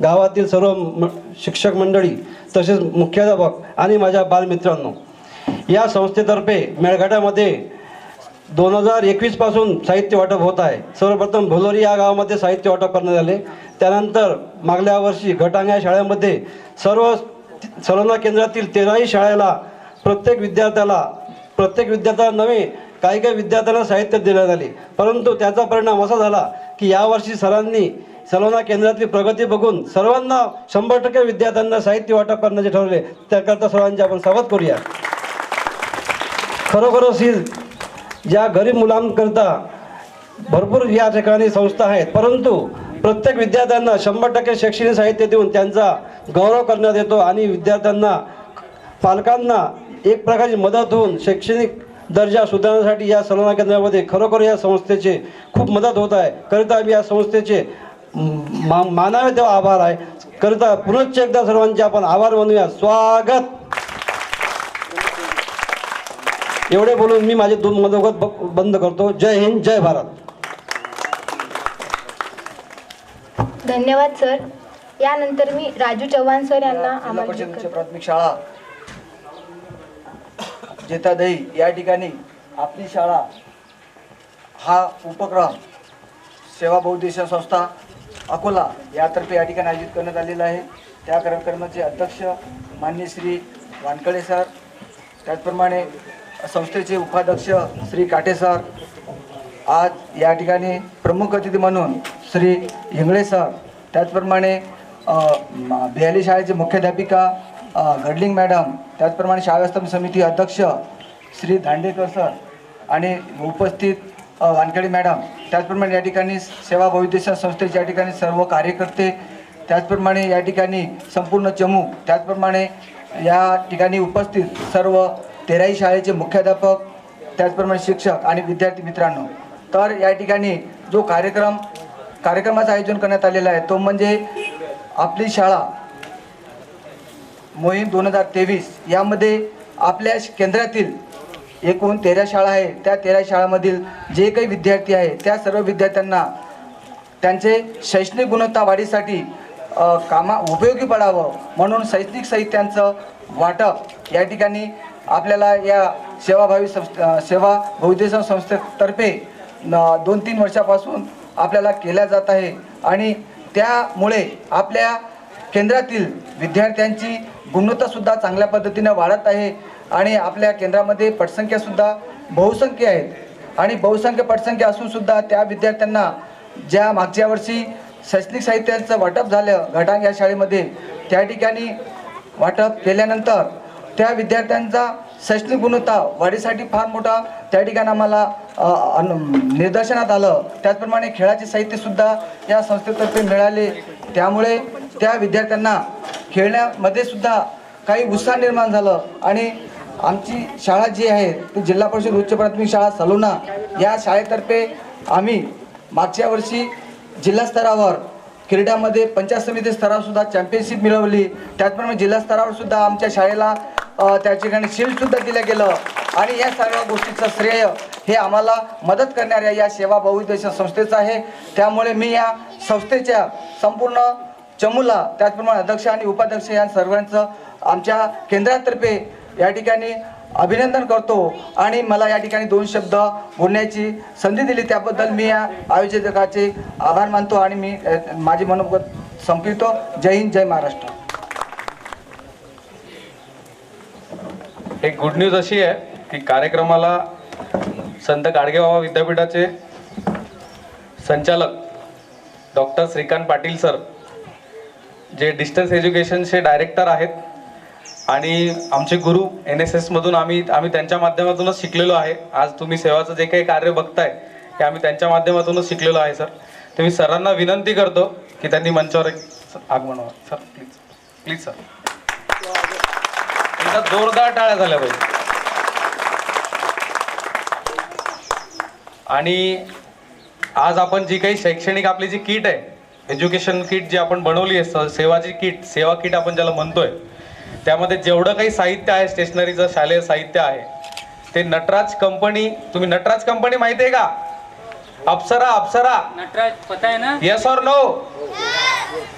S10: गावातील सर्व शिक्षक मंडळी, तसेच मुख्याध्यापक आणि माझ्या बालमित्रांनो, या संस्थेतर्फे मेळघाटामध्ये 2021 पासून साहित्य वाटप होत आहे. सर्वप्रथम भोलोरी या गावामध्ये साहित्य वाटप करण्यात आले. त्यानंतर मागल्या वर्षी घटांग या शाळेमध्ये सर्व सलोना केंद्रातील 13ही शाळेला प्रत्येक विद्यार्थ्याला नवे काही विद्यार्थ्यांना साहित्य देण्यात आले. परंतु त्याचा परिणाम असा झाला की यावर्षी सरांनी सलोना केंद्रातली प्रगती बघून सर्वांना 100% विद्यार्थ्यांना साहित्य वाटप करण्याचे ठरवले. त्याकरता सर्वांचे आपण स्वागत करूया. खरोखरच ही ज्या गरीब मुलांकरता भरपूर या ठिकाणी संस्था आहेत, परंतु प्रत्येक विद्यार्थ्यांना 100% शैक्षणिक साहित्य देऊन त्यांचा गौरव करण्यात येतो आणि विद्यार्थ्यांना पालकांना एक प्रकारची मदत होऊन शैक्षणिक दर्जा सुधारण्यासाठी या सलोना केंद्रामध्ये खरोखर या संस्थेचे खूप मदत होत आहे. करिता मी या संस्थेचे मानावे तेव्हा आभार आहे. करिता पुनश्च एकदा सर्वांचे आपण आभार मानूया. स्वागत. एवढे बोलून मी माझे 2 मनोगत बंद करतो. जय हिंद, जय भारत.
S7: धन्यवाद सर. यानंतर मी राजू चव्हाण सर यांना आमंत्रित करते.
S11: प्राथमिक शाळा जेतादही या ठिकाणी आपली शाळा हा उपक्रम सेवा बहुउद्देशीय संस्था अकोला यातर्फे या ठिकाणी आयोजित करण्यात आलेला आहे. त्या कार्यक्रमाचे अध्यक्ष माननीय श्री वानखडे सर, त्याचप्रमाणे संस्थेचे उपाध्यक्ष श्री काटे सर, आज या ठिकाणी प्रमुख अतिथी म्हणून श्री इंगळे सर, त्याचप्रमाणे बिहारी शाळेचे मुख्याध्यापिका गडलिंग मॅडम, त्याचप्रमाणे शाळा व्यवस्थापन समिती अध्यक्ष श्री दांडेकर सर आणि उपस्थित वानखडे मॅडम, त्याचप्रमाणे या ठिकाणी सेवा बहुउद्देशीय संस्थेच्या या ठिकाणी सर्व कार्यकर्ते, त्याचप्रमाणे या ठिकाणी संपूर्ण चमू, त्याचप्रमाणे या ठिकाणी उपस्थित सर्व 13ही शाळेचे मुख्याध्यापक, त्याचप्रमाणे शिक्षक आणि विद्यार्थी मित्रांनो. तर या ठिकाणी जो कार्यक्रमाचं आयोजन करण्यात आलेलं आहे तो म्हणजे आपली शाळा मोहीम 2023. यामध्ये आपल्या केंद्रातील एकूण 13 शाळा आहे. त्या 13 शाळांमधील जे काही विद्यार्थी आहे त्या सर्व विद्यार्थ्यांना त्यांचे शैक्षणिक गुणवत्ता वाढीसाठी उपयोगी पडावं म्हणून शैक्षणिक साहित्यांचं वाटप या ठिकाणी आपल्याला या सेवा बहुउद्देशीय संस्थेतर्फे 2-3 वर्षापासून आपल्याला केल्या जात आहे आणि त्यामुळे आपल्या केंद्रातील विद्यार्थ्यांची गुणवत्तासुद्धा चांगल्या पद्धतीने वाढत आहे आणि आपल्या केंद्रामध्ये पटसंख्यासुद्धा बहुसंख्य आहेत आणि पटसंख्या असूनसुद्धा त्या विद्यार्थ्यांना ज्या मागच्या वर्षी शैक्षणिक साहित्याचं वाटप झालं घटांग या शाळेमध्ये, त्या ठिकाणी वाटप केल्यानंतर त्या विद्यार्थ्यांचा शैक्षणिक गुणवत्ता वाढीसाठी फार मोठा त्या ठिकाणी आम्हाला निदर्शनात आलं. त्याचप्रमाणे खेळाचे साहित्यसुद्धा या संस्थेतर्फे मिळाले. त्यामुळे त्या विद्यार्थ्यांना खेळण्यामध्ये सुद्धा काही उत्साह निर्माण झालं आणि आमची शाळा जी आहे ती जिल्हा परिषद उच्च प्राथमिक शाळा सलोना या शाळेतर्फे आम्ही मागच्या वर्षी जिल्हा स्तरावर क्रीडामध्ये पंचायत समिती स्तरावरसुद्धा चॅम्पियनशिप मिळवली. त्याचप्रमाणे जिल्हा स्तरावरसुद्धा आमच्या शाळेला त्या ठिकाणी शील्डसुद्धा दिलं गेलं आणि या सर्व गोष्टीचं श्रेय हे आम्हाला मदत करणाऱ्या या सेवा बहुउद्देशीय संस्थेचं आहे. त्यामुळे मी या संस्थेच्या संपूर्ण चमूला, त्याचप्रमाणे अध्यक्ष आणि उपाध्यक्ष या सर्वांचं आमच्या केंद्रातर्फे या ठिकाणी अभिनंदन करतो आणि मला या ठिकाणी 2 शब्द बोलण्याची संधी दिली त्याबद्दल मी या आयोजकाचे आभार मानतो आणि मी माझे मनोगत संपवितो. जय हिंद, जय महाराष्ट्र.
S6: एक गुड न्यूज अशी आहे की कार्यक्रमाला संत गाडगेबाबा विद्यापीठाचे संचालक डॉक्टर श्रीकांत पाटील सर, जे डिस्टन्स एज्युकेशनचे डायरेक्टर आहेत आणि आमचे गुरु NSS मधून आम्ही त्यांच्या माध्यमातूनच शिकलेलो आहे. आज तुम्ही सेवाचं जे काही कार्य बघताय ते आम्ही त्यांच्या माध्यमातूनच शिकलेलो आहे सर. तर मी सरांना विनंती करतो की त्यांनी मंचावर एक आगमन व्हावं. सर प्लीज प्लीज सर, एकदा जोरदार टाळ्या झाल्या पाहिजे. आणि आज आपण जी काही शैक्षणिक आपली जी किट आहे, एज्युकेशन किट जी आपण बनवली आहे, सेवाची किट, सेवा किट आपण ज्याला म्हणतोय, त्यामध्ये जेवढं काही साहित्य आहे, स्टेशनरीचं शालेय साहित्य आहे, ते नटराज कंपनी, तुम्ही नटराज कंपनी माहिती आहे का? अप्सरा
S12: नटराज पता है ना?
S6: येस और नो?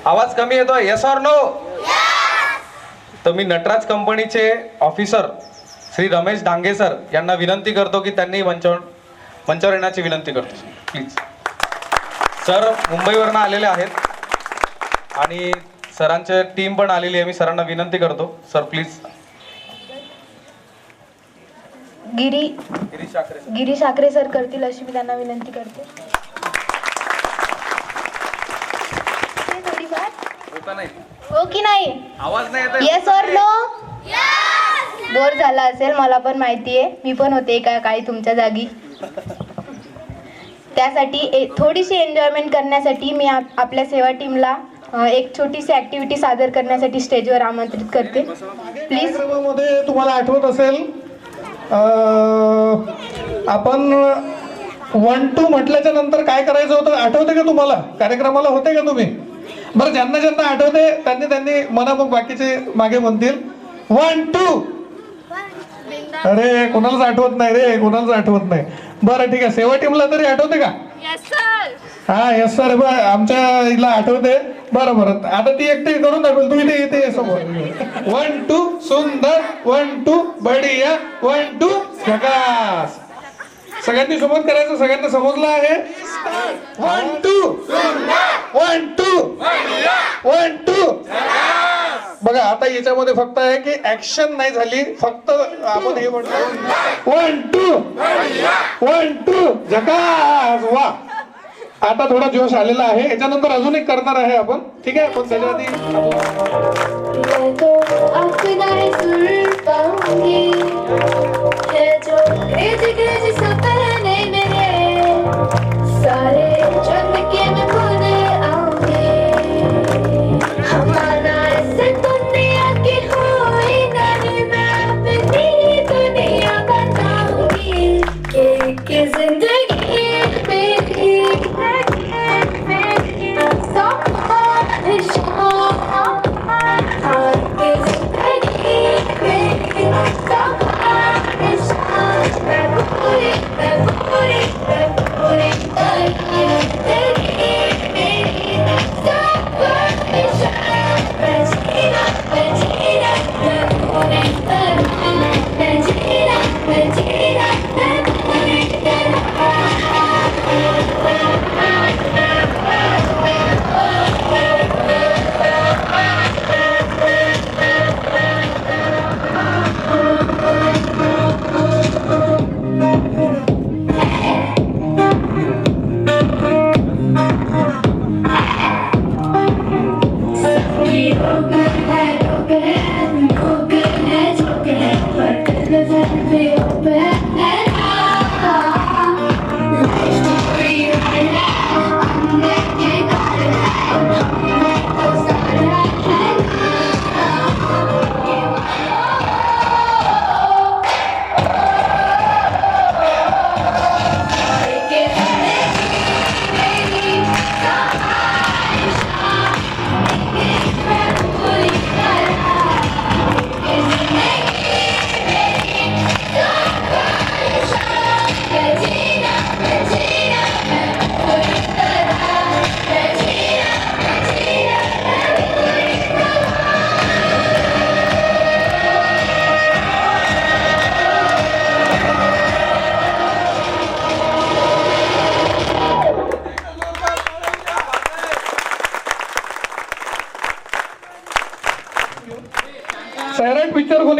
S6: आवाज कमी येतोय, येस और नो? तर मी नटराज कंपनीचे ऑफिसर श्री रमेश डांगे सर यांना विनंती करतो की त्यांनी मंचावर येण्याची विनंती करतो. प्लीज सर मुंबईवरनं आलेले आहेत आणि सरांची टीम पण आलेली आहे. मी सरांना विनंती करतो, sir please.
S7: Girish Thackeray sir करतील अशी मी त्यांना विनंती करते. हो की नाही?
S6: आवाज नाही येत?
S7: येस और नो? बोर झाला असेल, मला पण माहिती आहे, मी पण होते एका काळी तुमच्या जागी. त्यासाठी थोडीशी एन्जॉयमेंट करण्यासाठी मी आपल्या सेवा टीमला एक छोटीशी ऍक्टिव्हिटी सादर करण्यासाठी स्टेजवर आमंत्रित करते. प्लीज.
S13: मध्ये तुम्हाला आठवत असेल आपण 1-2 म्हटल्याच्या नंतर काय करायचं होतं आठवते का तुम्हाला? कार्यक्रमाला होते का तुम्ही? बरं, ज्यांना ज्यांना आठवते त्यांनी म्हणा, मग बाकीचे मागे म्हणतील 1-2. अरे कोणालाच आठवत नाही रे, कोणालाच आठवत नाही. बरं ठीक आहे, सेवा टीमला तरी आठवते का? हा यस सर, आमच्या हिला आठवते. बरं आता ती एकटी करून दाखवेल. तू इथे समोर. 1-2 सुंदर, 1-2 बढिया, 1-2 झकास. सगळ्यांनी सोबत करायचं, सगळ्यांना समजलं आहे? 1-2 1-2 1-2. बघा आता याच्यामध्ये फक्त आहे की ऍक्शन नाही झाली, फक्त आपण हे म्हणतो 1-2 1-2 झकास. वा, आता थोडा जोश आलेला आहे. याच्यानंतर अजून एक करणार आहे आपण, ठीक आहे? पण त्याच्या आधी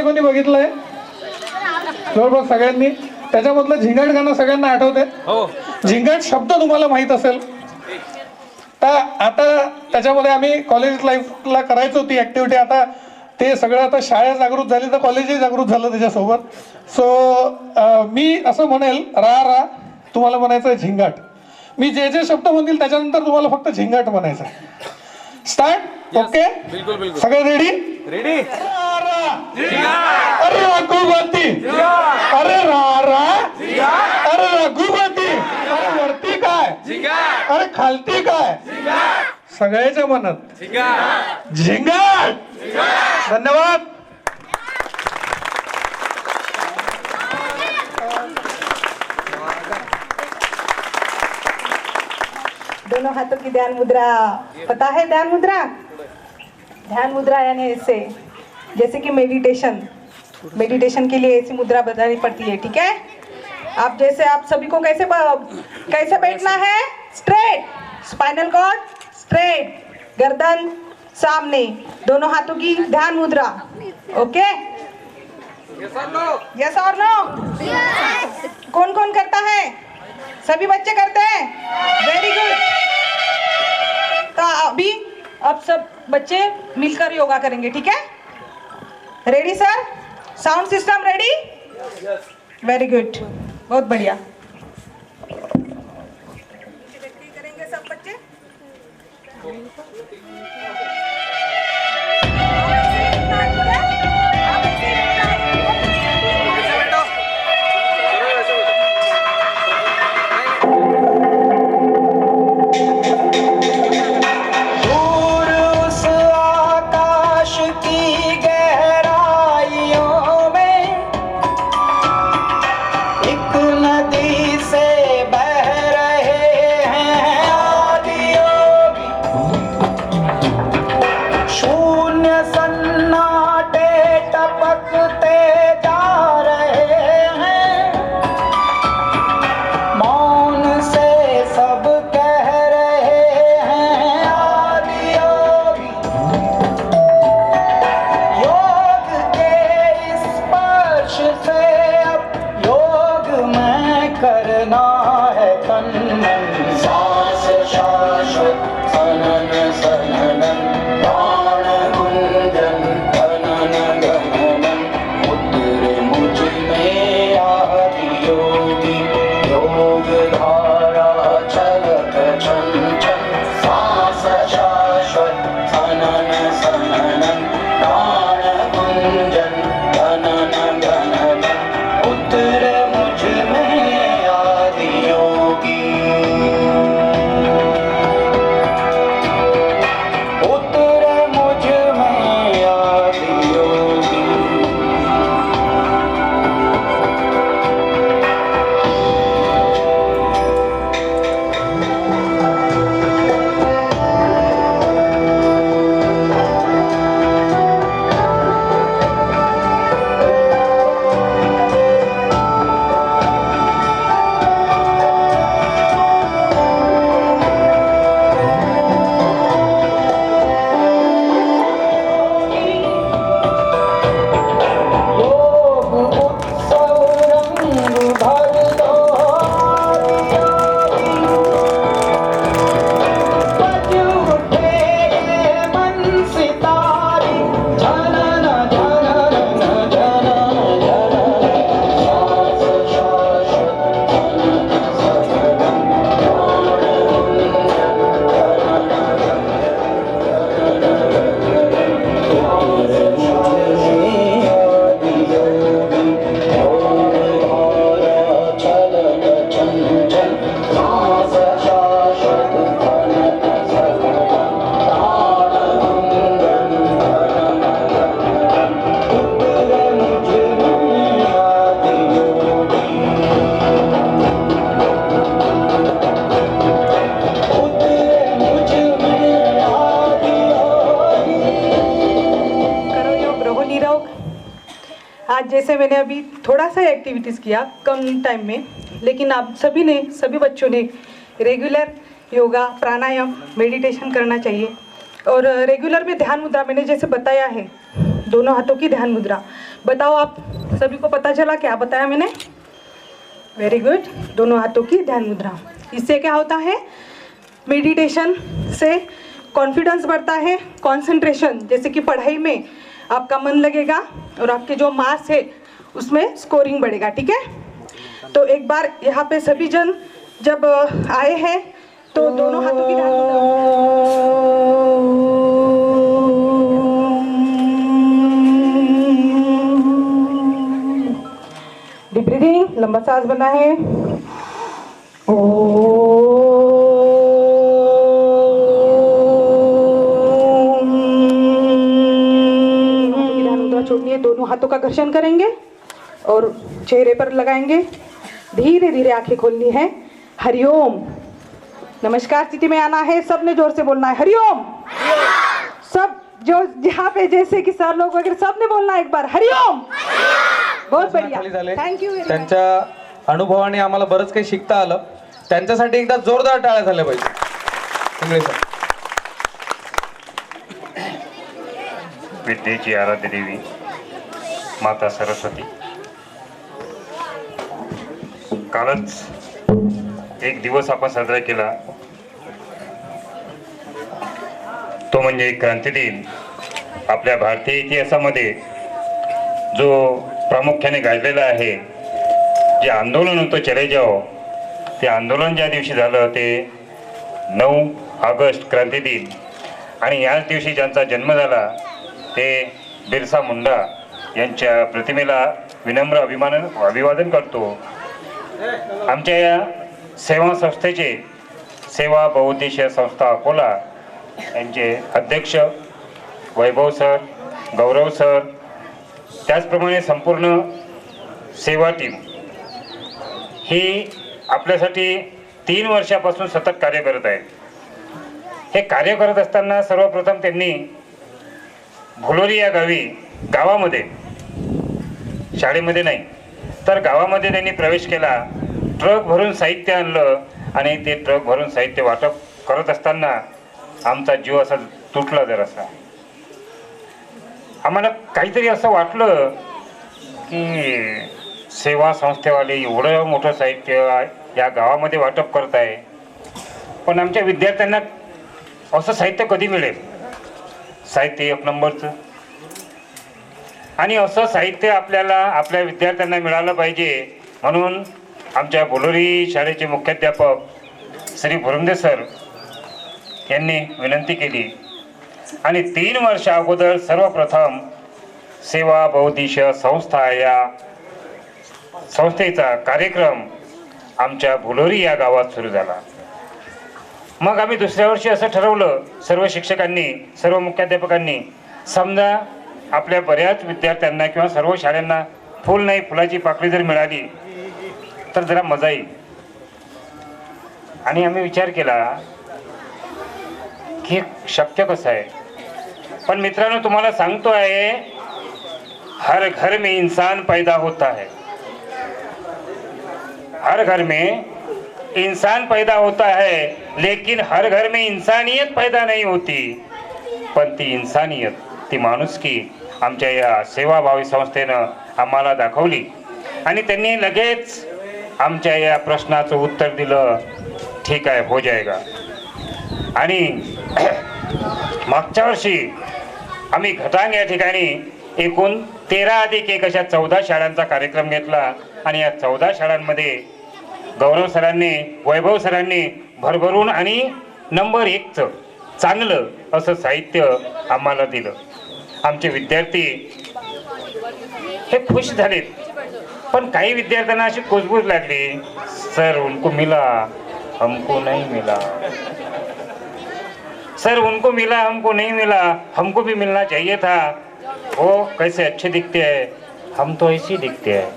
S13: कोणी बघितलंय? जवळपास सगळ्यांनी. त्याच्यामधलं झिंगाट गाणं सगळ्यांना आठवते? झिंगाट शब्द तुम्हाला माहित असेल तर आता त्याच्यामध्ये आम्ही कॉलेज लाईफला करायचो ती ऍक्टिव्हिटी. आता ते सगळं आता शाळा जागृत झाली तर कॉलेजही जागृत झालं त्याच्यासोबत. सो मी असं म्हणेल रा रा, तुम्हाला म्हणायचं आहे झिंगाट. मी जे जे शब्द म्हणतील त्याच्यानंतर तुम्हाला फक्त झिंगाट म्हणायचं. स्टार्ट. ओके, सगळे रेडी? रेडी. अरे रघुपती, अरे रा रा, अरे रघुपती, अरे वरती काय, अरे खालती काय, सगळ्याच्या मनात झिंगाट. धन्यवाद.
S8: दोनों हाथों की ध्यान मुद्रा, पता है ध्यान मुद्रा? ध्यान मुद्रा यानी ऐसे, जैसे कि मेडिटेशन के लिए ऐसी मुद्रा बतानी पड़ती है, ठीक है? आप जैसे आप सभी को कैसे बैठना है? स्ट्रेट, स्पाइनल कॉर्ड स्ट्रेट, गर्दन सामने, दोनों हाथों की ध्यान मुद्रा. ओके? यस और नो? कौन कौन करता है? सभी बच्चे करते हैं? Very good. तो अभी अब सब बच्चे मिलकर योगा करेंगे, ठीक है? Ready sir? Sound system ready? Very good, बहुत बढ़िया. करेंगे सब बच्चे. आज जैसे मैंने अभी थोड़ा सा एक्टिविटीज़ किया कम टाइम में, लेकिन आप सभी बच्चों ने रेगुलर योगा, प्राणायाम, मेडिटेशन करना चाहिए। और रेगुलर में ध्यान मुद्रा मैंने जैसे बताया है, दोनों हाथों की ध्यान मुद्रा बताओ आप सभी को पता चला क्या बताया मैंने? Very good. दोनों हाथों की ध्यान मुद्रा। इससे क्या होता है? मेडिटेशन से कॉन्फिडेंस बढ़ता है, कंसंट्रेशन, जैसे कि पढ़ाई में आपका मन लगेगा और आपके जो मार्क्स है उसमें स्कोरिंग बढ़ेगा। ठीक है, तो एक बार यहाँ पे सभी जन जब आए हैं तो दोनों हाथों की ध्यान डीप ब्रीदिंग, लंबा सांस बना है। छोड़नी है, दोनों हाथों का घर्षण करेंगे और चेहरे पर लगाएंगे। धीरे धीरे आंखें खोलनी है। हरिओम। नमस्कार स्थिति में आना है, सबने जोर से बोलना है हरिओम। सब जो जहाँ पे जैसे कि सर लोग वगैरह सबने बोलना है एक बार हरिओम। बहुत बढ़िया, थँक यू।
S6: त्यांच्या अनुभवाने आम्हाला बरंच काही शिकता आलं. त्यांच्यासाठी एकदा जोरदार टाळ्या झाल्या पाहिजे. इंगळे सर.
S5: विद्येची आराध्य देवी माता सरस्वती, कालच एक दिवस आपण साजरा केला, तो म्हणजे क्रांती दिन. आपल्या भारतीय इतिहासामध्ये जो प्रामुख्याने गाजलेला आहे, जे आंदोलन होतं चले जाओ, ते आंदोलन ज्या दिवशी झालं ते 9 ऑगस्ट क्रांती दिन, आणि याच दिवशी ज्यांचा जन्म झाला ते बिरसा मुंडा यांच्या प्रतिमेला विनम्र अभिवादन करतो. आमच्या या सेवा संस्थेचे सेवा बहुउद्देशीय संस्था अकोला यांचे अध्यक्ष वैभव सर, गौरव सर, त्याचप्रमाणे संपूर्ण सेवा टीम ही आपल्यासाठी 3 वर्षापासून सतत कार्य करत आहे. हे कार्य करत असताना सर्वप्रथम त्यांनी भुलोरी या गावामध्ये, शाळेमध्ये नाही तर गावामध्ये त्यांनी प्रवेश केला. ट्रक भरून साहित्य आणलं आणि ते ट्रक भरून साहित्य वाटप करत असताना आमचा जीव असा तुटला जरासा. आम्हाला काहीतरी असं वाटलं की सेवा संस्थेवाले एवढं मोठं साहित्य या गावामध्ये वाटप करत आहे, पण आमच्या विद्यार्थ्यांना असं साहित्य कधी मिळेल? साहित्य 1 नंबरचं, आणि असं साहित्य आपल्याला आपल्या विद्यार्थ्यांना मिळालं पाहिजे म्हणून आमच्या बोलोरी शाळेचे मुख्याध्यापक श्री भुरुंदे सर यांनी विनंती केली आणि 3 वर्षा अगोदर सर्वप्रथम सेवा बहुउद्देशीय संस्था या संस्थेचा कार्यक्रम आमच्या भुलोरी या गावात सुरू झाला. मग आम्ही दुसऱ्या वर्षी असं ठरवलं, सर्व शिक्षकांनी, सर्व मुख्याध्यापकांनी, समजा आपल्या बऱ्याच विद्यार्थ्यांना किंवा सर्व शाळांना फुल नाही फुलाची पाकळी जर मिळाली तर जरा मजा येईल. आणि आम्ही विचार केला की शक्य कसं आहे. पण मित्रांनो, तुम्हाला सांगतो आहे, हर घर में इंसान पैदा होता है, हर घर में इंसान पैदा होता है, लेकिन हर घर में इंसानियत पैदा नहीं होती. पण ती इंसानियत, ती माणुसकी आमच्या या सेवाभावी संस्थेनं आम्हाला दाखवली आणि त्यांनी लगेच आमच्या या प्रश्नाचं उत्तर दिलं, ठीक आहे, हो जाएगा. आणि मागच्या वर्षी आम्ही घटांग या ठिकाणी एकूण 13+1 अशा 14 शाळांचा कार्यक्रम घेतला आणि या 14 शाळांमध्ये गौरव सरांनी, वैभव सरांनी भरभरून आणि नंबर 1चं चांगलं असं साहित्य आम्हाला दिलं. आमचे विद्यार्थी हे खुश झालेत, पण काही विद्यार्थ्यांना अशी कुजबूज लागली, सर उनको मिला हमको नहीं मिला, सर उनको मिला हमको नहीं मिला, हमको भी मिलना चाहिए था, वो कैसे अच्छे दिखते हैं, हम तो ऐसे दिखते हैं.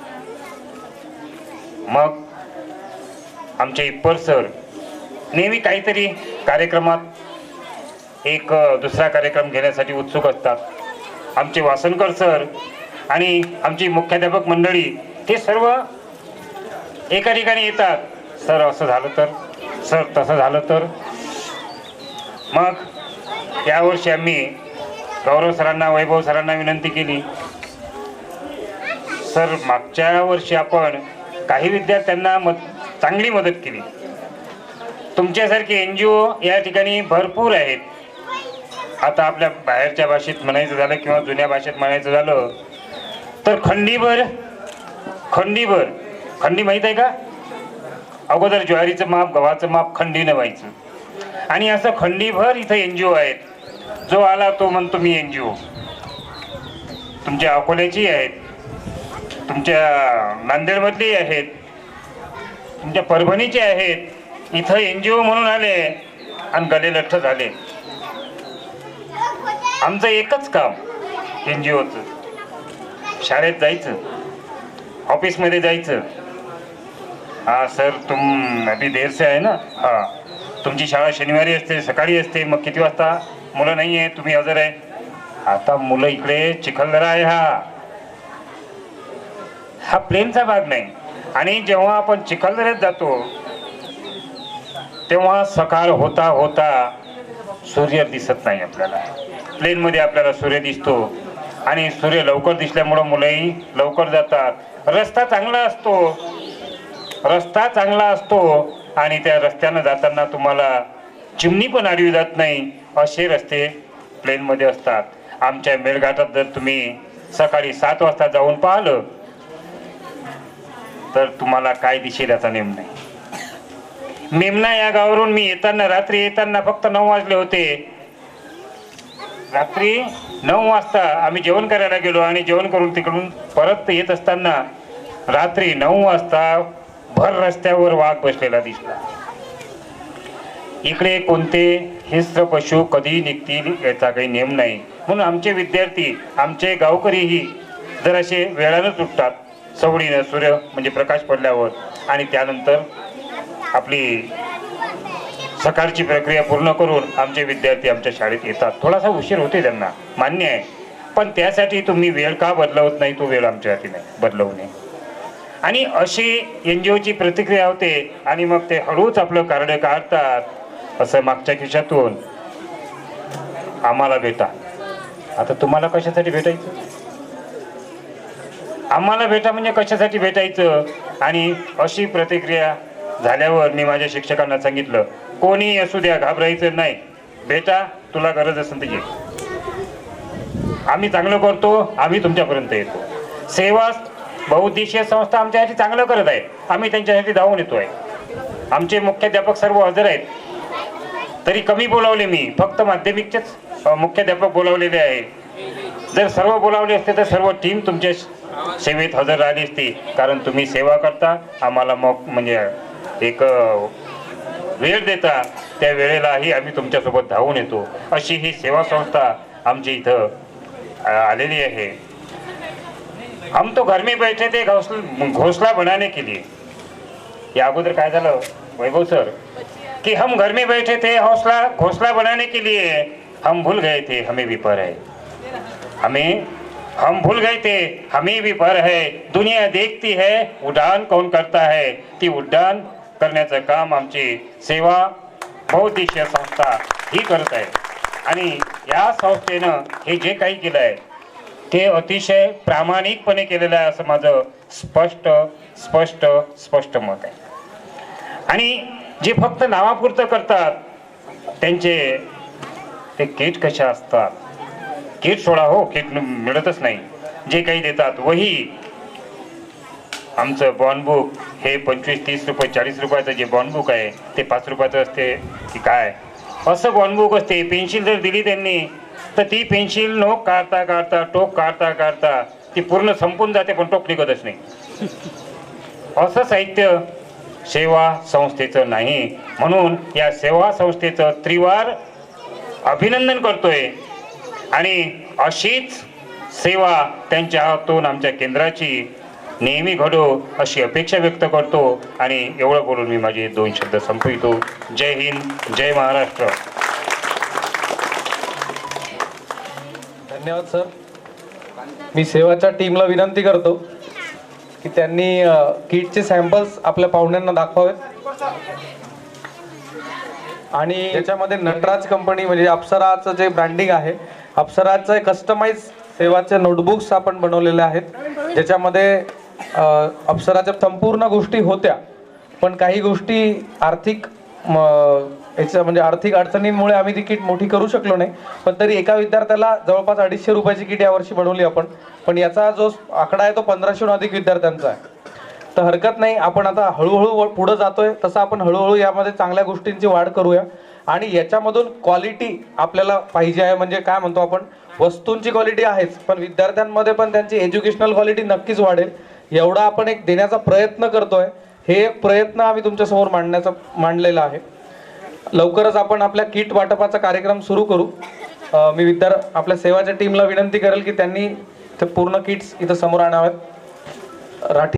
S5: मग आमचे इप्पर सर नेहमी काहीतरी कार्यक्रमात एक दुसरा कार्यक्रम घेण्यासाठी उत्सुक असतात. आमचे वासनकर सर आणि आमची मुख्याध्यापक मंडळी ते सर्व एका ठिकाणी येतात, सर असं झालं तर, सर तसं झालं तर. मग यावर्षी आम्ही गौरव सरांना, वैभव सरांना विनंती केली सर मागच्या वर्षी आपण काही विद्यार्थ्यांना चांगली मदत केली. तुमच्यासारखे NGO या ठिकाणी भरपूर आहेत. आता आपल्या बाहेरच्या भाषेत म्हणायचं झालं किंवा जुन्या भाषेत म्हणायचं झालं तर खंडी माहीत आहे का? अगोदर ज्वारीचं माप गव्हाचं माप खंडीनं व्हायचं आणि असं खंडीभर इथं NGO आहेत. जो आला तो म्हणतो मी NGO. तुमच्या अकोल्याची आहेत, तुमच्या नांदेडमधली आहेत, तुमच्या परभणीचे आहेत. इथं NGO म्हणून आले आणि गले लठ्ठ झाले. आमचं एकच काम NGOचं, शाळेत जायचं, ऑफिसमध्ये जायचं. हाँ सर तुम अभी देर से आहे ना? हां, तुमची शाळा शनिवारी असते, सकाळी असते, मग किती वाजता? मुलं नाही आहे, तुम्ही हजर आहे. आता मुलं इकडे चिखलदरा आहे, हा प्लेनचा भाग नाही. आणि जेव्हा आपण चिखलदऱ्यात जातो तेव्हा सकाळ होता होता सूर्य दिसत नाही आपल्याला. प्लेनमध्ये आपल्याला सूर्य दिसतो आणि सूर्य लवकर दिसल्यामुळं मुलंही लवकर जातात. रस्ता चांगला असतो आणि त्या रस्त्यानं जाताना तुम्हाला चिमणी पण आडवी जात नाही असे रस्ते प्लेनमध्ये असतात. आमच्या मेळघाटात जर तुम्ही सकाळी 7 वाजता जाऊन पाहिलं तर तुम्हाला काय दिसेल याचा नेम नाही. मेमना या गावावरून मी रात्री येताना फक्त 9 वाजले होते. रात्री 9 वाजता आम्ही जेवण करायला गेलो आणि जेवण करून तिकडून परत येत असताना रात्री 9 वाजता भर रस्त्यावर वाघ बसलेला दिसला. इकडे कोणते हिंस्र पशु कधी निघतील याचा काही नियम नाही. म्हणून आमचे विद्यार्थी, आमचे गावकरीही जराशे वेळानंच उठतात, सवडीनं सूर्य म्हणजे प्रकाश पडल्यावर, आणि त्यानंतर आपली सकाळची प्रक्रिया पूर्ण करून आमचे विद्यार्थी आमच्या शाळेत येतात. थोडासा उशीर होते त्यांना, मान्य आहे, पण त्यासाठी तुम्ही वेळ का बदलवत नाही? तो वेळ आमच्या हाती नाही बदलवू नये. आणि अशी NGOची प्रतिक्रिया होते आणि मग ते हळूच आपलं कार्ड काढतात. असं मागच्या खिशातून आम्हाला भेटा. आता तुम्हाला कशासाठी भेटायचं? आम्हाला भेटा म्हणजे कशासाठी भेटायचं? आणि अशी प्रतिक्रिया झाल्यावर मी माझ्या शिक्षकांना सांगितलं, कोणी असू द्या, घाबरायचं नाही, भेटा, तुला गरज असेल तर ये. आम्ही चांगलं करतो, आम्ही तुमच्यापर्यंत येतो. सेवा बहुउद्देशीय संस्था आमच्यासाठी चांगलं करत आहे, आम्ही त्यांच्यासाठी धावून येतो आहे. आमचे मुख्याध्यापक सर्व हजर आहेत. तरी कमी बोलावले मी, फक्त माध्यमिकचेच मुख्याध्यापक बोलावलेले आहे. जर सर्व बोलावले असते तर सर्व टीम तुमच्या सेवेत हजर राहिली असती. कारण तुम्ही सेवा करता, आम्हाला मग म्हणजे एक वेळ देता, त्या वेळेलाही आम्ही तुमच्यासोबत धावून येतो. अशी ही सेवा संस्था आमच्या इथं आलेली आहे. हम तो घर में बैठे थे घोंसला बनाने के लिए. या अगोदर काय झालं वैभव सर, कि हम घर में बैठे थे घोंसला बनाने के लिए, हम भूल गए थे हमें भी पर है. हम भूल गए थे हमें भी पर है. दुनिया देखती है उड्डाण कौन करता है. ती उड्डाण करण्याचं काम आमची सेवा बहुउद्देशीय संस्था ही करत आहे. आणि या संस्थेनं हे जे काही केलं आहे ते अतिशय प्रामाणिकपणे केलेलं आहे असं माझं स्पष्ट मत आहे. आणि जे फक्त नावापुरतं करतात त्यांचे ते किट कशा असतात, किट सोडा हो, किट मिळतच नाही. जे काही देतात वही, आमचं बॉन्डबुक हे 25-30 रुपये 40 रुपयाचं जे बॉन्डबुक आहे ते 5 रुपयाचं असते की काय असं बॉन्डबुक असते. पेन्सिल जर दिली त्यांनी तर ती पेन्सिल नोक काढता काढता टोक काढता काढता ती पूर्ण संपून जाते, पण टोक निघतच नाही. असं साहित्य सेवा संस्थेचं नाही. म्हणून या सेवा संस्थेचं त्रिवार अभिनंदन करतोय. आणि अशीच सेवा त्यांच्या हातून आमच्या केंद्राची नेहमी घडो अशी अपेक्षा व्यक्त करतो. आणि एवढं बोलून मी माझे 2 शब्द संपवितो. जय हिंद, जय महाराष्ट्र.
S6: धन्यवाद सर. मी सेवाच्या टीमला विनंती करतो की त्यांनी किटचे सॅम्पल्स आपल्या पाहुण्यांना दाखवावेत. आणि त्याच्यामध्ये नटराज कंपनी म्हणजे अप्सराचं जे ब्रँडिंग आहे, अप्सराचं कस्टमाइज सेवाचे नोटबुक्स आपण बनवलेले आहेत ज्याच्यामध्ये अप्सराच्या संपूर्ण गोष्टी होत्या, पण काही गोष्टी आर्थिक याच्या म्हणजे आर्थिक अडचणींमुळे आम्ही ती किट मोठी करू शकलो नाही. पण तरी एका विद्यार्थ्याला जवळपास 250 रुपयाची किट यावर्षी बनवली आपण. पण याचा जो आकडा आहे तो 1500हून अधिक विद्यार्थ्यांचा आहे. तर हरकत नाही, आपण आता हळूहळू पुढे जातोय, तसं आपण हळूहळू यामध्ये चांगल्या गोष्टींची वाढ करूया. आणि याच्यामधून क्वालिटी आपल्याला पाहिजे आहे. म्हणजे काय म्हणतो आपण, वस्तूंची क्वालिटी आहेच, पण विद्यार्थ्यांमध्ये पण त्यांची एज्युकेशनल क्वालिटी नक्कीच वाढेल एवढा आपण एक देण्याचा प्रयत्न करतोय. हे एक प्रयत्न आम्ही तुमच्यासमोर मांडलेला आहे. लवकरच आपण आपल्या किट वाटपाचा कार्यक्रम सुरू करू. मी आपल्या सेवाच्या टीमला विनंती करेल की त्यांनी ते पूर्ण किट्स इथं समोर आणाव्यात. राठी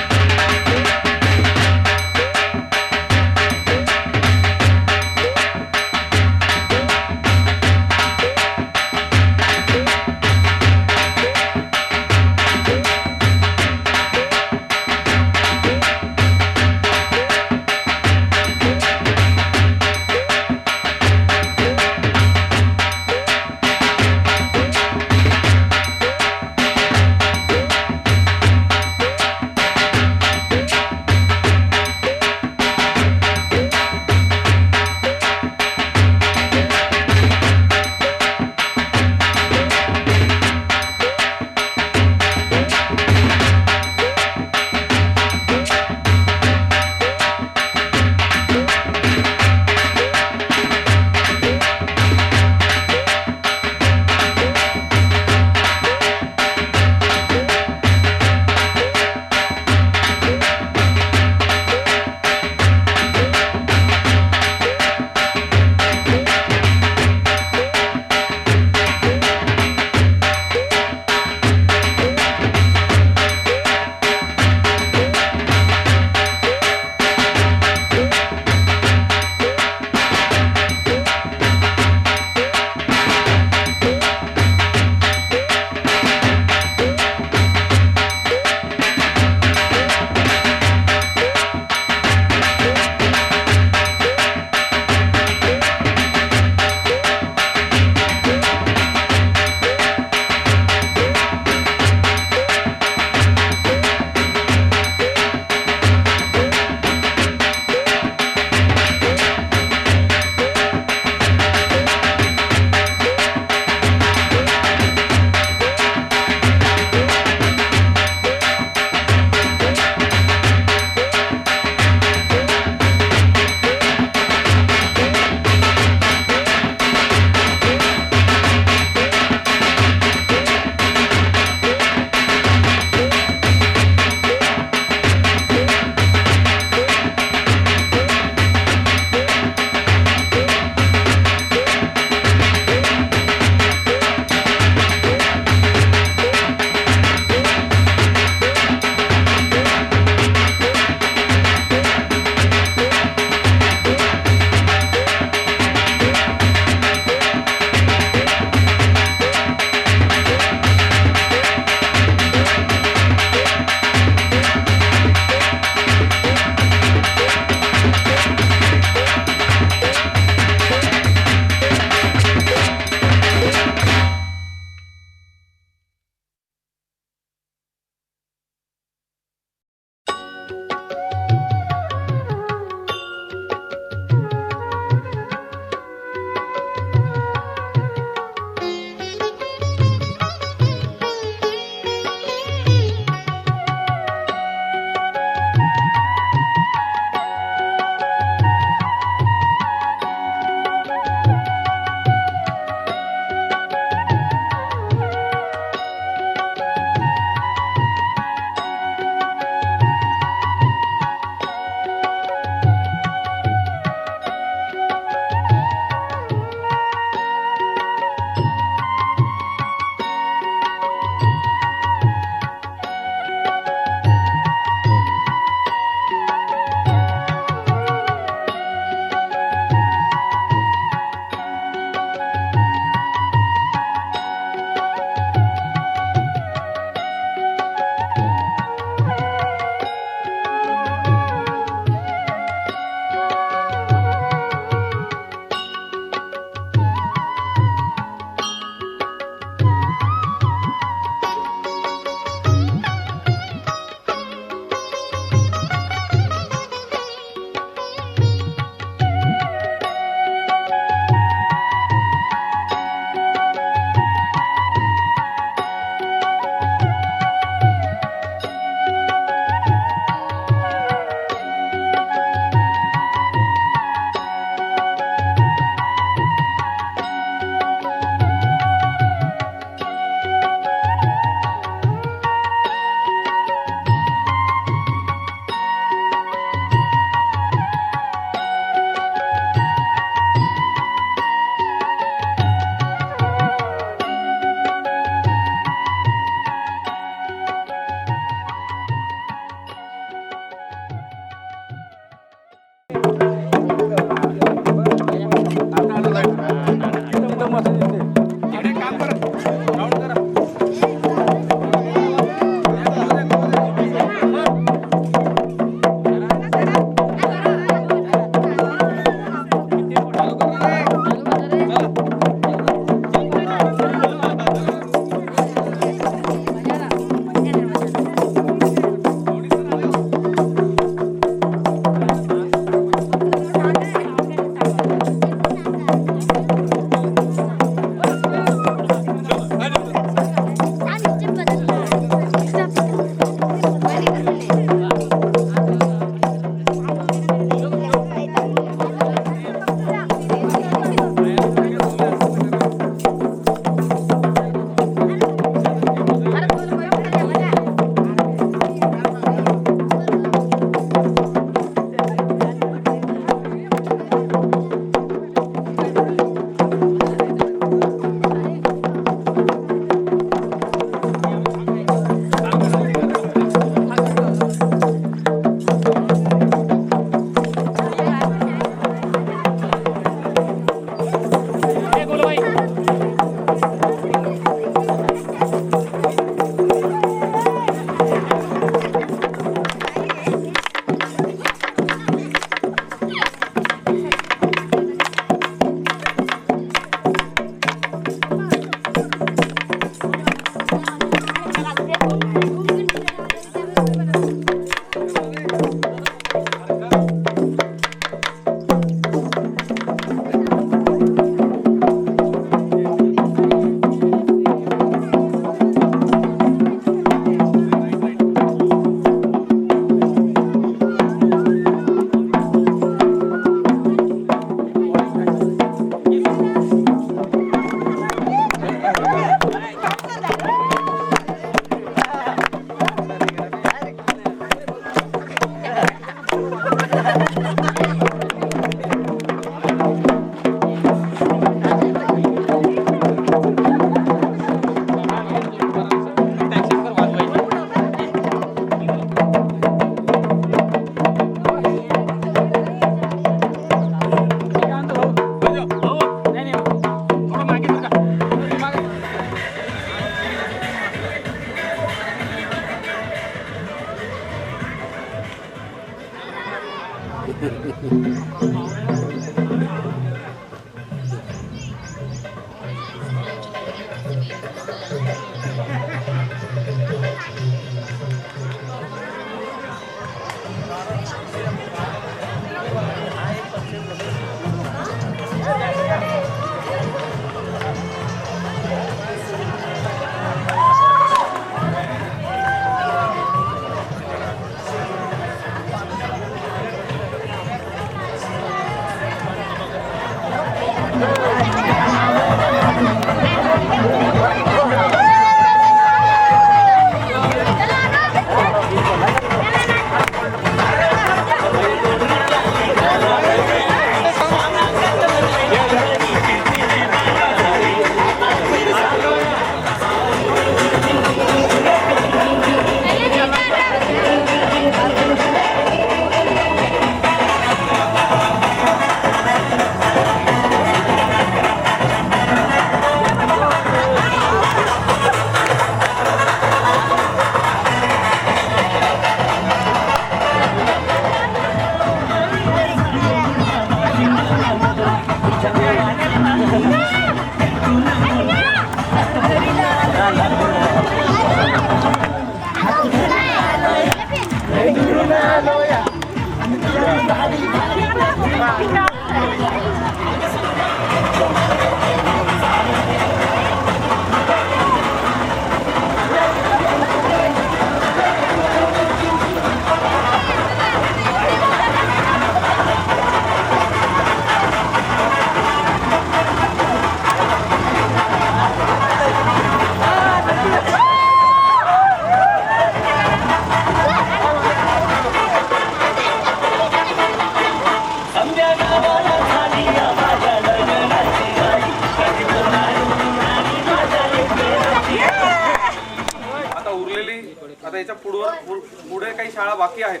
S6: आता याच्या पुढे काही शाळा बाकी आहेत,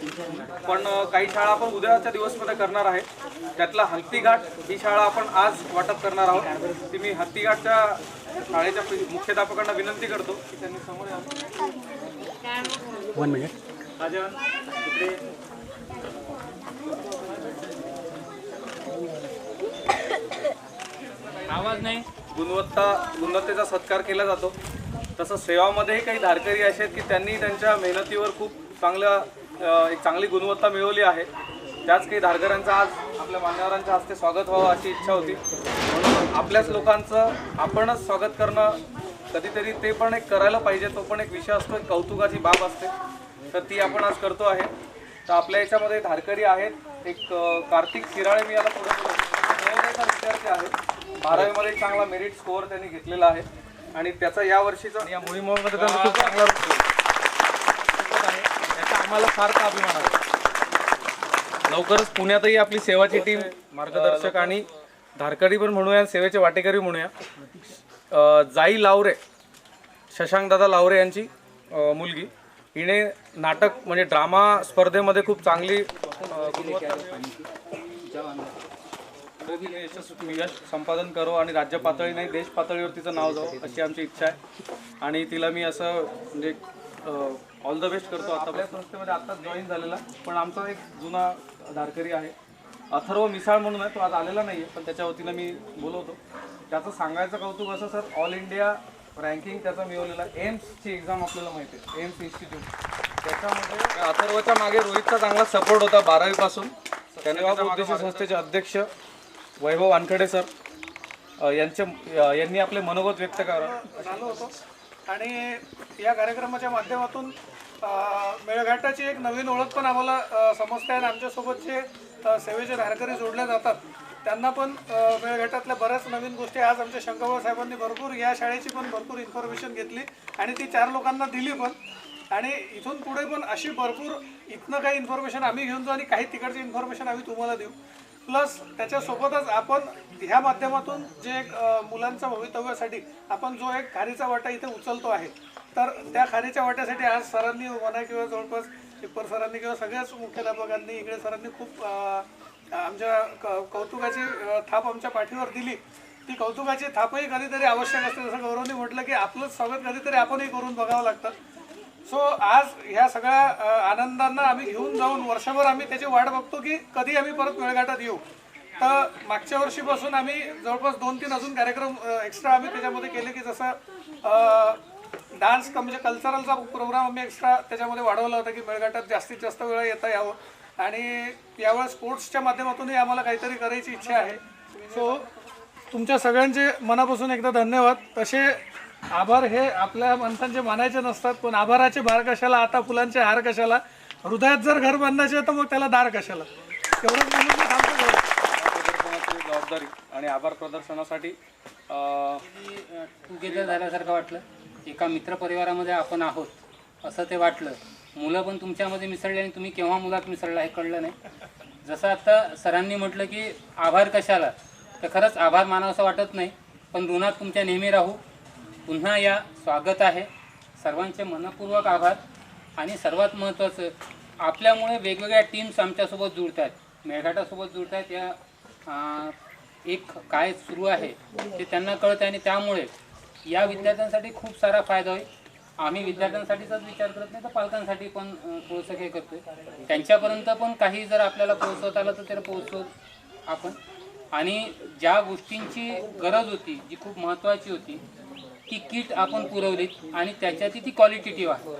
S6: पण काही शाळा आपण उद्याच्या दिवसमध्ये करणार आहे. त्यातला हत्तीघाट ही शाळा आपण आज वाटप करणार आहोत. ती मी हत्तीघाटच्या शाळेच्या मुख्याध्यापकांना विनंती करतो की त्यांनी समोर यावं.
S12: 1 मिनिट.
S6: आवाज नाही. गुणवत्तेचा सत्कार केला जातो. तसं सेवामध्येही काही धारकरी असे आहेत की त्यांनी त्यांच्या मेहनतीवर खूप एक चांगली गुणवत्ता मिळवली आहे. त्याच काही धारकऱ्यांचं आज आपल्या मान्यवरांच्या हस्ते स्वागत व्हावं अशी इच्छा होती. म्हणून आपल्याच लोकांचं आपणच स्वागत करणं कधीतरी ते पण एक करायला पाहिजे. तो पण एक विषय असतो, एक कौतुकाची बाब असते. तर ती आपण आज करतो आहे. तर आपल्या याच्यामध्ये धारकरी आहेत. एक कार्तिक शिराळे, मी याला पुढे विद्यार्थी आहे. 12वीमध्ये चांगला मेरिट स्कोअर त्यांनी घेतलेला आहे आणि त्याचा या वर्षीचा या मोहिमेमध्ये त्यांनी खूप चांगला आहे. याचा आम्हाला सारखा अभिमान आहे. लवकरच पुण्यातही आपली सेवाची टीम मार्गदर्शक आणि धारकरी पण म्हणूया, सेवेचे वाटेकरी म्हणूया. जाई लावरे, शशांकदादा लावरे यांची मुलगी, हिने नाटक म्हणजे ड्रामा स्पर्धेमध्ये खूप चांगली यश संपादन करो आणि राज्य पातळी नाही देश पातळीवर तिचं नाव जावं अशी आमची इच्छा आहे. आणि तिला मी असं म्हणजे ऑल द बेस्ट करतो. आता आपल्या संस्थेमध्ये आत्ताच जॉईन झालेला, पण आमचा एक जुना धारकरी आहे अथर्व मिसाळ म्हणून आहे. तो आज आलेला नाही आहे, पण त्याच्या वतीनं मी बोलवतो. त्याचं सांगायचं कौतुक असं, सर, ऑल इंडिया रँकिंग त्याचा मिळवलेला. एम्सची एक्झाम आपल्याला माहिती आहे, एम्स इन्स्टिट्यूट. त्याच्यामध्ये अथर्वच्या मागे रोहितचा चांगला सपोर्ट होता 12वीपासून. त्याने उद्देश संस्थेचे अध्यक्ष वैभव वानखडे सर यांनी आपले मनोगत व्यक्त झालो होतो.
S13: आणि या कार्यक्रमाच्या माध्यमातून मेळघाटाची एक नवीन ओळख पण आम्हाला समजते आणि आमच्यासोबत जे सेवेचे धारकरी जोडले जातात त्यांना पण मेळघाटातल्या बऱ्याच नवीन गोष्टी आज आमच्या शंकरराव साहेबांनी भरपूर या शाळेची पण भरपूर इन्फॉर्मेशन घेतली आणि ती 4 लोकांना दिली पण. आणि इथून पुढे पण अशी भरपूर इथनं काही इन्फॉर्मेशन आम्ही घेऊन जाऊ आणि काही तिकडची इन्फॉर्मेशन आम्ही तुम्हाला देऊ. प्लस त्याच्यासोबतच आपण ह्या माध्यमातून जे एक मुलांच्या भवितव्यासाठी आपण जो एक खारीचा वाटा इथे उचलतो आहे, तर त्या खारीच्या वाट्यासाठी आज सरांनी म्हणा किंवा जवळपास टिप्पर सरांनी किंवा सगळ्याच मुख्याध्यापकांनी इकडे सरांनी खूप आमच्या कौतुकाची थाप आमच्या पाठीवर दिली. ती कौतुकाची थापही कधीतरी आवश्यक असते. जसं गौरवनी म्हटलं की आपलं स्वागत कधीतरी आपणही करून बघावं लागतं. सो आज ह्या सगळ्या आनंदांना आम्ही घेऊन जाऊन वर्षभर आम्ही त्याची वाट बघतो की कधी आम्ही परत मेळघाटात येऊ. तर मागच्या वर्षीपासून आम्ही जवळपास 2-3 अजून कार्यक्रम एक्स्ट्रा आम्ही त्याच्यामध्ये केले, की जसं डान्स म्हणजे कल्चरलचा प्रोग्राम आम्ही एक्स्ट्रा त्याच्यामध्ये वाढवला होता, की मेळघाटात जास्तीत जास्त वेळा येता यावं. आणि यावेळेस स्पोर्ट्सच्या माध्यमातूनही आम्हाला काहीतरी करायची इच्छा आहे. सो तुमच्या सगळ्यांचे मनापासून एकदा धन्यवाद. तसे आभार हे आपल्या माणसांचे मानायचे नसतात, पण आभाराचे भार कशाला, आता फुलांचे हार कशाला, हृदयात जर घर बांधायचे तर मग त्याला दार कशाला. एवढंच म्हणून मी थांबतो.
S6: जबाबदारी आणि आभार प्रदर्शनासाठी
S12: टुगेदर झाल्यासारखं वाटलं. एका मित्रपरिवारामध्ये आपण आहोत असं ते वाटलं. मुलं पण तुमच्यामध्ये मिसळले आणि तुम्ही केव्हा मुलात मिसळला हे कळलं नाही. जसं आत्ता सरांनी म्हटलं की आभार कशाला, तर खरंच आभार मानावंसं वाटत नाही, पण ऋणात तुमच्या नेहमी राहू. पुन्हा या स्वागत आहे. सर्वांचे मनपूर्वक आभार. आणि सर्वात महत्त्वाचं, आपल्यामुळे वेगवेगळ्या टीम्स आमच्यासोबत जुळत आहेत, मेळघाटासोबत जुळत आहेत. या एक काय सुरू आहे ते त्यांना कळतं आणि त्यामुळे या विद्यार्थ्यांसाठी खूप सारा फायदा होईल. आम्ही विद्यार्थ्यांसाठीचाच विचार करत नाही तर पालकांसाठी पण थोडंसं काही करतो आहे. त्यांच्यापर्यंत पण काही जर आपल्याला पोहोचवता आलं तर ते पोहोचवतो आपण. आणि ज्या गोष्टींची गरज होती, जी खूप महत्त्वाची होती, ती किट आपण पुरवलीत आणि त्याच्यातही ती क्वालिटेटिव्ह आहे.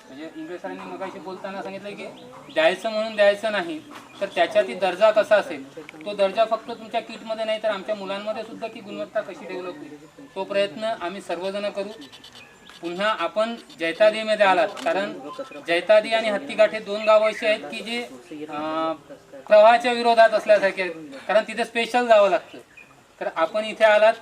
S12: म्हणजे इंग्रज सरांनी मगाशी बोलताना सांगितलं की द्यायचं म्हणून द्यायचं नाही, तर त्याच्यातही दर्जा कसा असेल, तो दर्जा फक्त तुमच्या किटमध्ये नाही तर आमच्या मुलांमध्ये सुद्धा की गुणवत्ता कशी डेव्हलप होईल, तो प्रयत्न आम्ही सर्वजण करू. पुन्हा आपण जैतादीमध्ये आलात, कारण जैतादी आणि हत्तीघाट हे 2 गावं अशी आहेत की जे प्रवाहाच्या विरोधात असल्यासारखे आहेत, कारण तिथे स्पेशल जावं लागतं. तर आपण इथे आलात,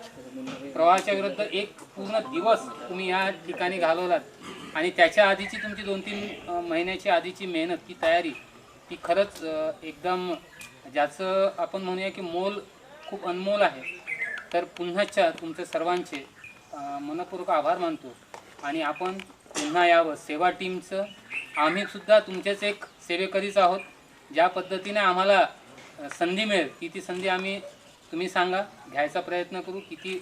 S12: प्रवाहाच्या विरुद्ध एक पूर्ण दिवस तुम्ही या ठिकाणी घालवलात आणि त्याच्या आधीची तुमची 2-3 महिन्याची आधीची मेहनत, ती तयारी, ती खरंच एकदम ज्याचं आपण म्हणूया की मोल खूप अनमोल आहे. तर पुन्हाच्या तुमचे सर्वांचे मनपूर्वक आभार मानतो आणि आपण पुन्हा यावं. सेवा टीमचं आम्हीसुद्धा तुमचेच एक सेवेकरीच आहोत. ज्या पद्धतीने आम्हाला संधी मिळेल ती संधी आम्ही, तुम्ही सांगा, घ्यायचा प्रयत्न करू. किती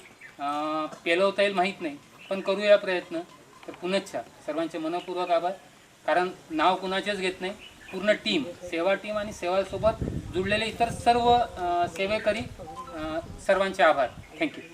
S12: पेलवता येईल माहीत नाही, पण करूया प्रयत्न. तर पुनश्च सर्वांचे मनपूर्वक आभार. कारण नाव कुणाचेच घेत नाही, पूर्ण टीम, सेवा टीम आणि सेवासोबत जुळलेले इतर सर्व सेवेकरी, सर्वांचे आभार. थँक्यू.